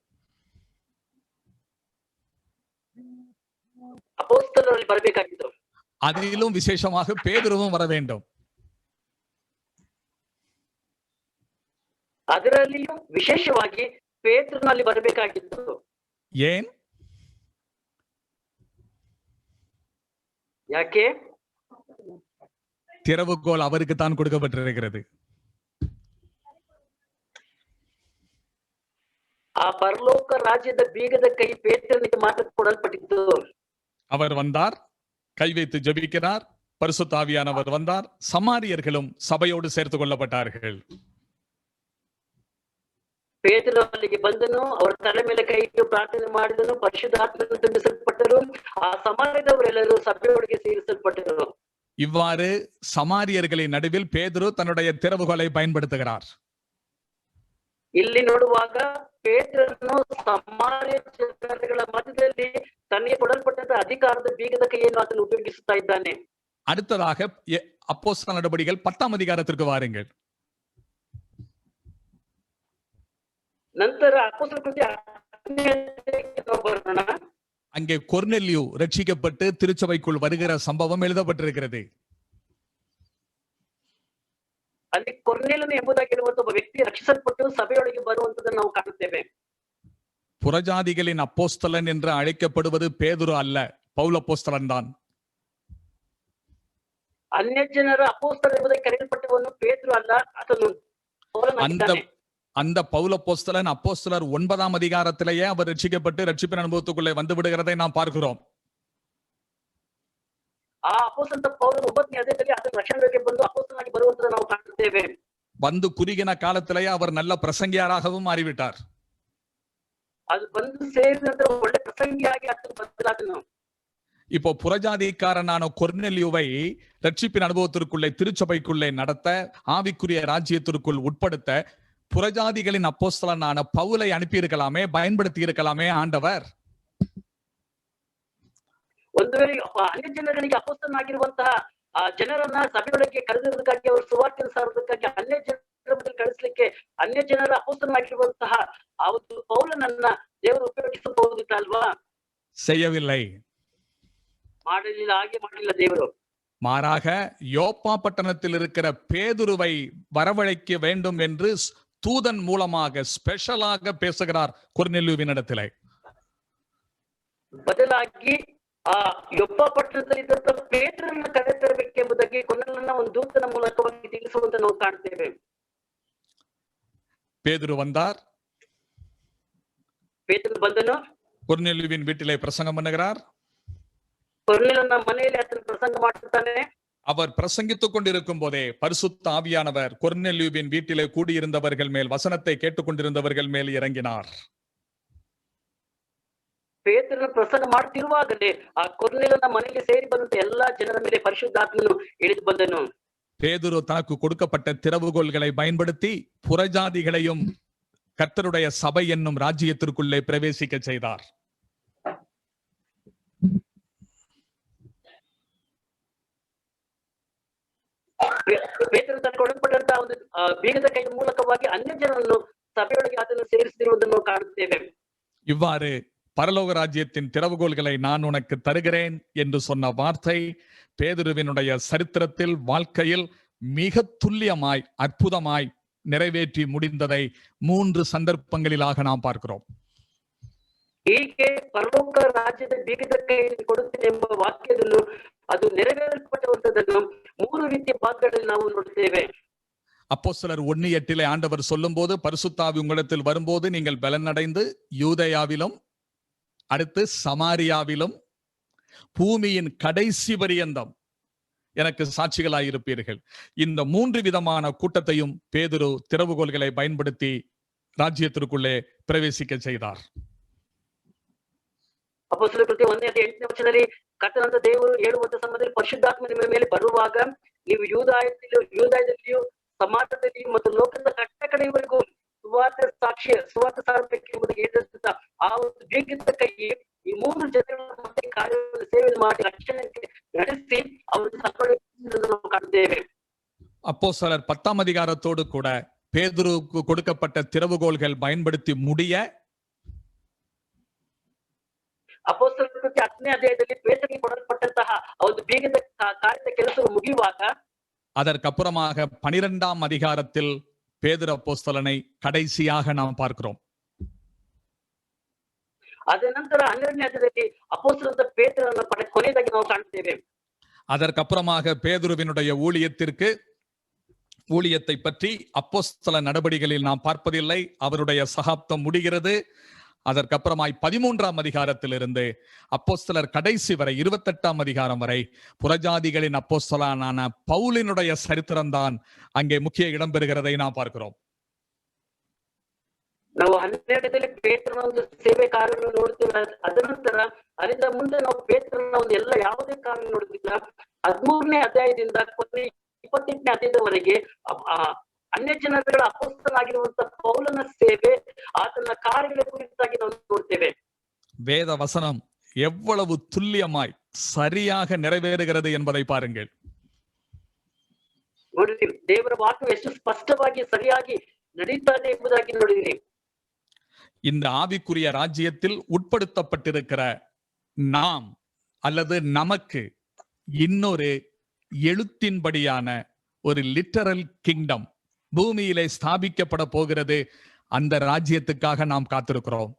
அப்போஸ்தலர்கள் ಬರಬೇಕಾಗಿತ್ತು. அதிலும் விசேஷமாக பேதுருவும் வர வேண்டும். ಅದರಲ್ಲಿಯೂ ವಿಶೇಷವಾಗಿ ಪೇತ್ರನಲ್ಲಿ ಬರಬೇಕಾಗಿತ್ತು. ஏன்? ಯಾಕೆ? திறவுகோல் அவருக்கு தான் கொடுக்கப்பட்டிருக்கிறது. ಆ ಪರಲೋಕ ರಾಜ್ಯದ ಬೀಗದ ಕೈ ಪೇತ್ರನಿಗೆ ಮಾತ್ರ ಕೊಡಲ್ಪಟ್ಟಿತ್ತು. அவர் வந்தார், கை வைத்து ஜெபிக்கிறார், பரிசுத்த ஆவியானவர் வந்தார், சமாரியர்களும் சபையோடு சேர்த்துக் கொள்ளப்பட்டார்கள். ಪೇತ್ರನು ಅಲ್ಲಿಗೆ ಬಂದನು, ಅವರ ತಲೆ ಮೇಲೆ ಕೈ ಇಟ್ಟು ಪ್ರಾರ್ಥನೆ ಮಾಡಿದನು, ಪರಿಶುದ್ಧಾತ್ಮನ ತುಂಬಿಸಲ್ಪಟ್ಟರು, ಆ ಸಮಾರ್ಯದವರೆಲ್ಲರೂ ಸಭೆಯೊಳಗೆ ಸೇರಿಸಲ್ಪಟ್ಟರು. இவ்வாறு சமாரியர்களின் நடுவில் பேதுரு தன்னுடைய திறவுகோலை பயன்படுத்துகிறார். ಇಲ್ಲಿ ನೋಡುವಾಗ ಪೇತ್ರನು ಸಮಾರ್ಯ ಜನಗಳ ಮಧ್ಯದಲ್ಲಿ ತನಗೆ ಕೊಡಲ್ಪಟ್ಟಂತ ಅಧಿಕಾರದ ಬೀಗದ ಕೈಯನ್ನು ಆತನು ಉಪಯೋಗಿಸುತ್ತಾ ಇದ್ದಾನೆ. அடுத்ததாக அப்போஸ்தலர் நடபடிகள் 10ஆம் அதிகாரத்திற்கு வாருங்கள். ನಂತರ ಅಪೊಸ್ತಲರ ಕೃತ್ಯ 10ನೇ ಅಧ್ಯಾಯಕ್ಕೆ ಬರೋಣ. அங்கே கொர்நெலியு ரட்சிக்கப்பட்டு திருச்சபைக்குள் வருகிற சம்பவம் எழுதப்பட்டிருக்கிறது. ಅಲ್ಲಿ ಕೊರ್ನೇಲನು ಎಂಬುದಾಗಿರುವಂತ ಒಬ್ಬ ವ್ಯಕ್ತಿ ರಕ್ಷಿಸಲ್ಪಟ್ಟು ಸಭೆಯೊಳಗೆ ಬರುವಂತದನ್ನು ನಾವು ಕಾಣುತ್ತೇವೆ. புறஜாதிகளின் அப்போஸ்தலன் என்று அழைக்கப்படுவது பேதுரு அல்ல, பவுல் அப்போஸ்தலன் தான். ಅನ್ಯ ಜನರ ಅಪೋಸ್ತಲ ಎಂಬುದಾಗಿ ಕರೆಯಲ್ಪಟ್ಟವನು ಪೇತ್ರನು ಅಲ್ಲ, ಆತನು ಪೌಲನಾಗಿದ್ದಾನೆ. அந்த பவுல் அப்போஸ்தலன் அப்போஸ்தலர் 9ஆம் அதிகாரத்திலேயே அவர் ரட்சிக்கப்பட்டு ரட்சிப்பின் அனுபவத்துக்குள்ளே வந்து விடுகிறதை நாம் பார்க்கிறோம். ಆ ಅಪೋಸ್ತಲ ಪೌಲನು 9ನೇ ಅಧ್ಯಾಯದಲ್ಲಿ ಆತನ ರಕ್ಷಣೆಗೆ ಬಂದು ಅಪೋಸ್ತಲನಾಗಿ ಬರುವಂತದನ್ನು ನಾವು ಕಾಣುತ್ತೇವೆ. வந்து குறுகின காலத்திலேயே அவர் நல்ல பிரசங்கியாராகவும் மாறிவிட்டார். ಅದು ಬಂದು ಸೇರಿದ ನಂತರ ಒಳ್ಳೆ ಪ್ರಸಂಗಿಯಾಗಿ ಆತನು ಬದಲಾದನು. இப்போ புறஜாதிக்காரனான கொர்நெலியுவை ரட்சிப்பின் அனுபவத்திற்குள்ளே திருச்சபைக்குள்ளே நடத்த, ஆவிக்குரிய ராஜ்யத்திற்குள் உட்படுத்த புறஜாதிகளின் அப்போஸ்தலனான பவுலை அனுப்பி இருக்கலாமே, பயன்படுத்தி இருக்கலாமே ஆண்டவர். ಒಂದು ವೇಳೆ ಅನ್ಯ ಜನಗಳಿಗೆ ಅಪೋಸ್ತಲನಾಗಿರುವಂತಹ ಆ ಜನರನ್ನ ಸಭೆಯೊಳಗೆ ಕರೆದಿರುವುದಕ್ಕಾಗಿ ಅವರು ಸುವಾರ್ತೆ ಸಾರುವುದಕ್ಕಾಗಿ ಅನ್ಯ ಜನರ ಮಧ್ಯೆ ಕಳಿಸ್ಲಿಕ್ಕೆ ಅನ್ಯ ಜನರ ಅಪೋಸ್ತಲನಾಗಿರುವಂತಹ ಆ ಒಂದು ಪೌಲನನ್ನ ದೇವರು ಉಪಯೋಗಿಸಬಹುದಿತ್ತಲ್ವಾ? செய்யவில்லை. ಮಾಡಲಿಲ್ಲ, ಹಾಗೆ ಮಾಡಲಿಲ್ಲ ದೇವರು. மாறாக யோப்பா பட்டணத்தில் இருக்கிற பேதுருவை வரவழைக்க வேண்டும் என்று தூதன் மூலமாக ஸ்பெஷலாக பேசுகிறார் கொர்நெலியுவின் இடத்திலே. ಬದಲಾಗಿ ಆ ಯೊಪ್ಪ ಪಟ್ಟಣದಲ್ಲಿ ಇದ್ದಂತ ಪೇತ್ರನನ್ನ ಕರೆತರಬೇಕೆಂಬುದಾಗಿ ಕೊರ್ನೆಲಿಯನ ಒಂದು ದೂತನ ಮೂಲಕವಾಗಿ ತಿಳಿಸುವಂತ ನಾವು ಕಾಣ್ತೇವೆ. பேதுரு வந்தார், ಪೇತ್ರನು ಬಂದನು, கொர்நெலியுவின் வீட்டிலே பிரசங்கம் பண்ணுகிறார். ಕೊರ್ನೆಲಿಯನ ಮನೆಯಲ್ಲಿ ಆತನ ಪ್ರಸಂಗ ಮಾಡುತ್ತಾನೆ. அவர் பிரசங்கித்துக் கொண்டிருக்கும் போதே பரிசுத்த ஆவியானவர் கொர்நெலியுவின் வீட்டிலே கூடியிருந்தவர்கள் மேல், வசனத்தை கேட்டுக்கொண்டிருந்தவர்கள் மேல் இறங்கினார். ಪೇತ್ರನ ಪ್ರಸಂಗ ಮಾಡುತ್ತಿರುವಾಗಲೇ ಆ ಕೊರ್ನೇಲನ ಮನೆಗೆ ಸೇರಿ ಬಂದಂತ ಎಲ್ಲಾ ಜನರ ಮೇಲೆ ಪರಿಶುದ್ಧಾತ್ಮನು ಇಳಿದು ಬಂದನು. பேதுரு தனக்கு கொடுக்கப்பட்ட திறவுகோல்களை பயன்படுத்தி புறஜாதிகளையும் கர்த்தருடைய சபை என்னும் ராஜ்யத்திற்குள்ளே பிரவேசிக்க செய்தார். ಪೇತ್ರನು ತನಗೆ ಕೊಡಲ್ಪಟ್ಟಂತಹ ಒಂದು ಬೀಗದ ಕೈ ಮೂಲಕವಾಗಿ ಅನ್ಯ ಜನರನ್ನು ಸಭೆಯೊಳಗೆ ಅದನ್ನು ಸೇರಿಸುತ್ತಿರುವುದನ್ನು ಕಾಣುತ್ತೇವೆ. இவ்வாறு பரலோக ராஜ்யத்தின் திறவுகோல்களை நான் உனக்கு தருகிறேன் என்று சொன்ன வார்த்தை பேதுருவினுடைய சரித்திரத்தில் வாழ்க்கையில் மிக துல்லியமாய் அற்புதமாய் நிறைவேற்றி முடிந்ததை 3 சந்தர்ப்பங்களிலாக நாம் பார்க்கிறோம். ಹೀಗೆ ಪರಲೋಕ ರಾಜ್ಯದ ಬೀಗದ ಕೈಯಲ್ಲಿ ಕೊಡುತ್ತೇನೆ ಎಂಬ ವಾಕ್ಯವನ್ನು ಅದು ನೆರವೇರಲ್ಪಟ್ಟಂತದನ್ನು 3 ರೀತಿಯ ಭಾಗಗಳಲ್ಲಿ ನಾವು ನೋಡುತ್ತೇವೆ. அப்போஸ்தலர் 1:8 ஆண்டவர் சொல்லும் போது பரிசுத்தாவி உங்களிடத்தில் வரும்போது நீங்கள் பலனடைந்து யூதேயாவிலும் அடுத்து சமாரியாவிலும் பூமியின் கடைசி பரியந்தம் எனக்கு சாட்சிகளாயிருப்பீர்கள். இந்த 3 விதமான கூட்டத்தையும் பேதுரு திறவுகோல்களை பயன்படுத்தி ராஜ்யத்திற்குள்ளே பிரவேசிக்க செய்தார். ಅಪೊಸ್ತಲರ ಕೃತ್ಯ 1:8 ಕರ್ತನಾದ ದೇವರು ಹೇಳುವಂತ ಸಮಯದಲ್ಲಿ ಪರಿಶುದ್ಧಾತ್ಮ ನಿಮ್ಮ ಮೇಲೆ ಬರುವಾಗ ನೀವು ಯೂದಾಯದಲ್ಲಿಯೂ ಸಮಾಜದಲ್ಲಿಯೂ ಮತ್ತು ಲೋಕದ ಕಟ್ಟ ಕಡೆಯವರೆಗೂ ಸುವಾರ್ತೆ ಸಾರಬೇಕೆಂಬುದಾಗಿ ಹೇಳಿದಂತ ಆ ಒಂದು ಬೀಗದ ಕೈ ಈ 3 ಜನಗಳ ಮಧ್ಯೆ ಕಾರ್ಯವನ್ನು ಸೇವೆ ಮಾಡಿ ರಕ್ಷಣೆಗೆ ನಡೆಸಿ ಅವರು ಕಾಣುತ್ತೇವೆ. அப்போஸ்தலர் 10ஆம் அதிகாரத்தோடு கூட பேதுருக்கு கொடுக்கப்பட்ட திறவுகோல்கள் பயன்படுத்தி முடிய ಅಪೊಸ್ತಲರ ಕೃತ್ಯ 10ನೇ ಅಧ್ಯಾಯದಲ್ಲಿ ಪೇತ್ರನಿಗೆ ಕೊಡಲ್ಪಟ್ಟಂತಹ ಒಂದು ಬೀಗದ ಕಾರ್ಯದ ಕೆಲಸವು ಮುಗಿಯುವಾಗ அதற்கப்புறமாக 12ஆம் அதிகாரத்தில் பேதுரு அப்போஸ்தலனை கடைசியாக நாம் பார்க்கிறோம். ಅದ ನಂತರ 12ನೇ ಅಧ್ಯಾಯದಲ್ಲಿ ಅಪೊಸ್ತಲರಾದ ಪೇತ್ರನನ್ನು ಕೊನೆಯದಾಗಿ ನಾವು ಕಾಣುತ್ತೇವೆ. அதற்கப்புறமாக பேதுருவினுடைய ஊழியத்தை பற்றி அப்போஸ்தல நடபடிகளில் நாம் பார்ப்பதில்லை. அவருடைய சகாப்தம் முடிகிறது. அதற்கப்புறமாய் 13ஆம் அதிகாரத்திலிருந்து அப்போஸ்தலர் கடைசி வரை 28ஆம் அதிகாரம் வரை புறஜாதிகளின் அப்போஸ்தலனான பவுலினுடைய சரித்திரம்தான் அங்கே முக்கிய இடம் பெறுகிறதை நாம் பார்க்கிறோம். ನಾವು 12ರಲ್ಲಿ ಪೇತ್ರನ ಒಂದು ಸೇವೆ ಕಾರ್ಯವನ್ನು ನೋಡ್ತೀವಿ. ಅದ ನಂತರ ಅಲ್ಲಿಂದ ಮುಂದೆ ನಾವು ಪೇತ್ರನ ಒಂದು ಎಲ್ಲ ಯಾವುದೇ ಕಾರ್ಯ ನೋಡುತ್ತಿಲ್ಲ. 13ನೇ ಅಧ್ಯಾಯದಿಂದ ಕೊನೆ 28ನೇ ಅಧ್ಯಾಯದವರೆಗೆ ಅನ್ಯ ಜನಗಳ ಅಪೊಸ್ತಲನಾಗಿರುವಂತ ಪೌಲನ ಸೇವೆ ಆತನ ಕಾರ್ಯಗಳ ಕುರಿತಾಗಿ ನಾವು ನೋಡ್ತೇವೆ. வேத வசனம் எவ்வளவு துல்லியமாய் சரியாக நிறைவேறுகிறது என்பதை பாருங்கள். ನೋಡಿದ್ದೀರಿ, ದೇವರ ವಾಕ್ಯ ಎಷ್ಟು ಸ್ಪಷ್ಟವಾಗಿ ಸರಿಯಾಗಿ ನಡೀತಾನೆ ಎಂಬುದಾಗಿ ನೋಡಿದ್ದೀರಿ. இந்த ஆவிக்குரிய ராஜ்யத்தில் உட்படுத்தப்பட்டிருக்கிற நாம் அல்லது நமக்கு இன்னொரு எழுத்தின்படியான ஒரு லிட்டரல் கிங்டம் பூமியிலே ஸ்தாபிக்கப்பட போகிறது. அந்த ராஜ்யத்துக்காக நாம் காத்திருக்கிறோம்.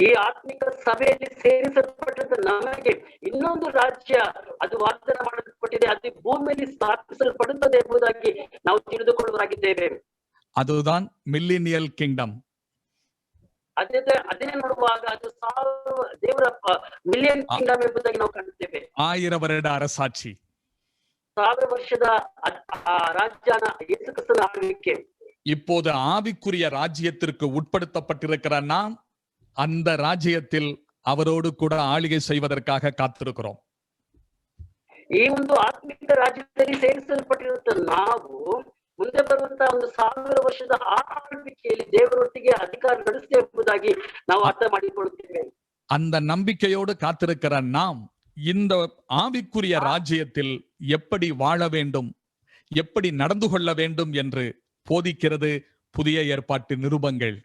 ಈ ಆತ್ಮಿಕ ಸಭೆಯಲ್ಲಿ ಸೇರಿಸಲ್ಪಟ್ಟಂತ ನಮಗೆ ಇನ್ನೊಂದು ರಾಜ್ಯ ಅದು ವಾಗ್ದಾನ ಮಾಡಲ್ಪಟ್ಟಿದೆ. ಅದು ಭೂಮಿಯಲ್ಲಿ ಸ್ಥಾಪಿಸಲ್ಪಡುತ್ತದೆ ಎಂಬುದಾಗಿ ನಾವು ತಿಳಿದುಕೊಳ್ಳುವರಾಗಿದ್ದೇವೆ. அதுதான் மில்லினியல் கிங்டம். ಅದೇ ನೋಡುವಾಗ ಅದು ದೇವರ ಮಿಲಿಯನ್ ಕಿಂಗ್ಡಮ್ ಎಂಬುದಾಗಿ ನಾವು ಕಾಣುತ್ತೇವೆ. 1000 வருட அரசாட்சி, 1000 ವರ್ಷದ ರಾಜ್ಯನ ಯೇಸು ಕ್ರಿಸ್ತನ ಆಳ್ವಿಕೆ. இப்போது ஆவிக்குரிய ராஜ்யத்திற்கு உட்படுத்தப்பட்டிருக்கிற நாம் அந்த ராஜ்யத்தில் அவரோடு கூட ஆளுகை செய்வதற்காக காத்திருக்கிறோம். ಈ ಒಂದು ಆತ್ಮಿಕ ರಾಜ್ಯದಲ್ಲಿ ಸೇರಿಸಲ್ಪಟ್ಟಿರುವಂತ ನಾವು ಮುಂದೆ ಬರುವಂತಹ ಒಂದು 1000 ವರ್ಷದ ಆಳ್ವಿಕೆಯಲ್ಲಿ ದೇವರೊಟ್ಟಿಗೆ ಅಧಿಕಾರ ನಡೆಸುತ್ತೆ ಎಂಬುದಾಗಿ ನಾವು ಅರ್ಥ ಮಾಡಿಕೊಳ್ಳುತ್ತೇವೆ. அந்த நம்பிக்கையோடு காத்திருக்கிற நாம் இந்த ஆவிக்குரிய ராஜ்யத்தில் எப்படி வாழ வேண்டும், எப்படி நடந்து கொள்ள வேண்டும் என்று போதிக்கிறது புதிய ஏற்பாட்டு நிருபங்கள்.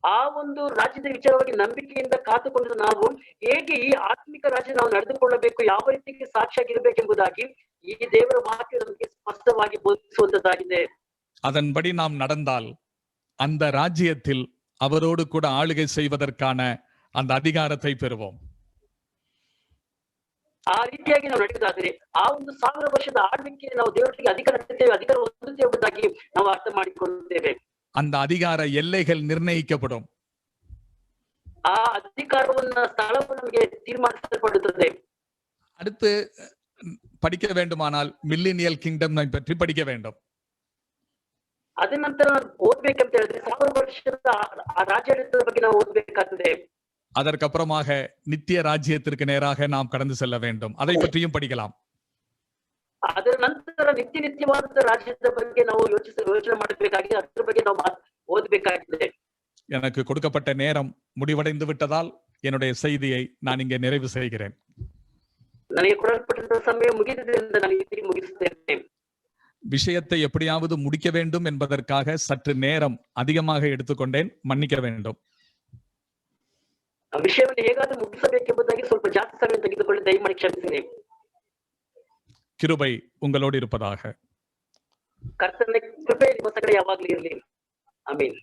ಆ ಒಂದು ರಾಜ್ಯದ ವಿಚಾರವಾಗಿ ನಂಬಿಕೆಯಿಂದ ಕಾತುಕೊಂಡು ನಾವು ಹೇಗೆ ಈ ಆತ್ಮಿಕ ರಾಜ್ಯ ನಾವು ನಡೆದುಕೊಳ್ಳಬೇಕು, ಯಾವ ರೀತಿಗೆ ಸಾಕ್ಷಿಯಾಗಿರ್ಬೇಕೆಂಬುದಾಗಿ ಈ ದೇವರ ವಾಕ್ಯ ನಮಗೆ ಸ್ಪಷ್ಟವಾಗಿ ಬೋಧಿಸುವಂತದ್ದಾಗಿದೆ. அதன்படி நாம் நடந்தால் அந்த ராஜ்யத்தில் அவரோடு கூட ஆளுகை செய்வதற்கான அந்த அதிகாரத்தை பெறுவோம். ಆ ರೀತಿಯಾಗಿ ನಾವು ನಡೆಯುವುದಾದರೆ ಆ ಒಂದು 1000 ವರ್ಷದ ಆಳ್ವಿಕೆಯಲ್ಲಿ ನಾವು ದೇವರಿಗೆ ಅಧಿಕಾರ ಹೊಂದುತ್ತೇವೆ ಎಂಬುದಾಗಿ ನಾವು ಅರ್ಥ ಮಾಡಿಕೊಳ್ಳುತ್ತೇವೆ. அந்த அதிகார எல்லைகள் நிர்ணயிக்கப்படும். ಆ ಅಧಿಕಾರವನ್ನ ಸ್ಥಳವು ನಮಗೆ ತೀರ್ಮಾನಿಸಲ್ಪಡುತ್ತದೆ. ಅದ ನಂತರ ಓದ್ಬೇಕಂತ ಹೇಳಿದ್ರೆ 1000 ವರ್ಷದ ಆ ರಾಜ್ಯಾಡಳಿತದ ಬಗ್ಗೆ ನಾವು ಓದ್ಬೇಕಾಗ್ತದೆ. அதற்கப்புறமாக நித்திய ராஜ்யத்திற்கு நேராக நாம் கடந்து செல்ல வேண்டும். அதை பற்றியும் படிக்கலாம். ಅದರ ನಂತರ ನಿತ್ಯವಾದ ರಾಜ್ಯದ ಬಗ್ಗೆ ನಾವು ಯೋಚನೆ ಮಾಡಬೇಕಾಗಿದೆ. ಅದರ ಬಗ್ಗೆ ನಾವು ಓದಬೇಕಾಗಿದೆ. எனக்கு கொடுக்கப்பட்ட நேரம் முடிவடைந்து விட்டதால் என்னுடைய செய்தியை நான் இங்கே நிறைவு செய்கிறேன். ನನಗೆ ಕೊಡಲ್ಪಟ್ಟಿರುವ ಸಮಯ ಮುಗಿದಿದ್ದರಿಂದ ನಾನು ಇಲ್ಲಿ ಮುಗಿಸುತ್ತೇನೆ. விஷயத்தை எப்படியாவது முடிக்க வேண்டும் என்பதற்காக சற்று நேரம் அதிகமாக எடுத்துக்கொண்டேன், மன்னிக்க வேண்டும். ವಿಷಯವನ್ನು ಹೇಗಾದ್ರೂ ಮುಗಿಸಬೇಕೆಂಬುದಾಗಿ ಸ್ವಲ್ಪ ಜಾಸ್ತಿ ಸಮಯ ತೆಗೆದುಕೊಳ್ಳಿ, ದಯಮಾಡಿ ಕ್ಷಮಿಸಿರಿ. கிருபை உங்களோடு இருப்பதாக. ಕರ್ತನ ಕೃಪೆ ನಿಮ್ಮ ಕಡೆ ಯಾವಾಗಲೂ ಇರಲಿ. ಆಮೆನ್.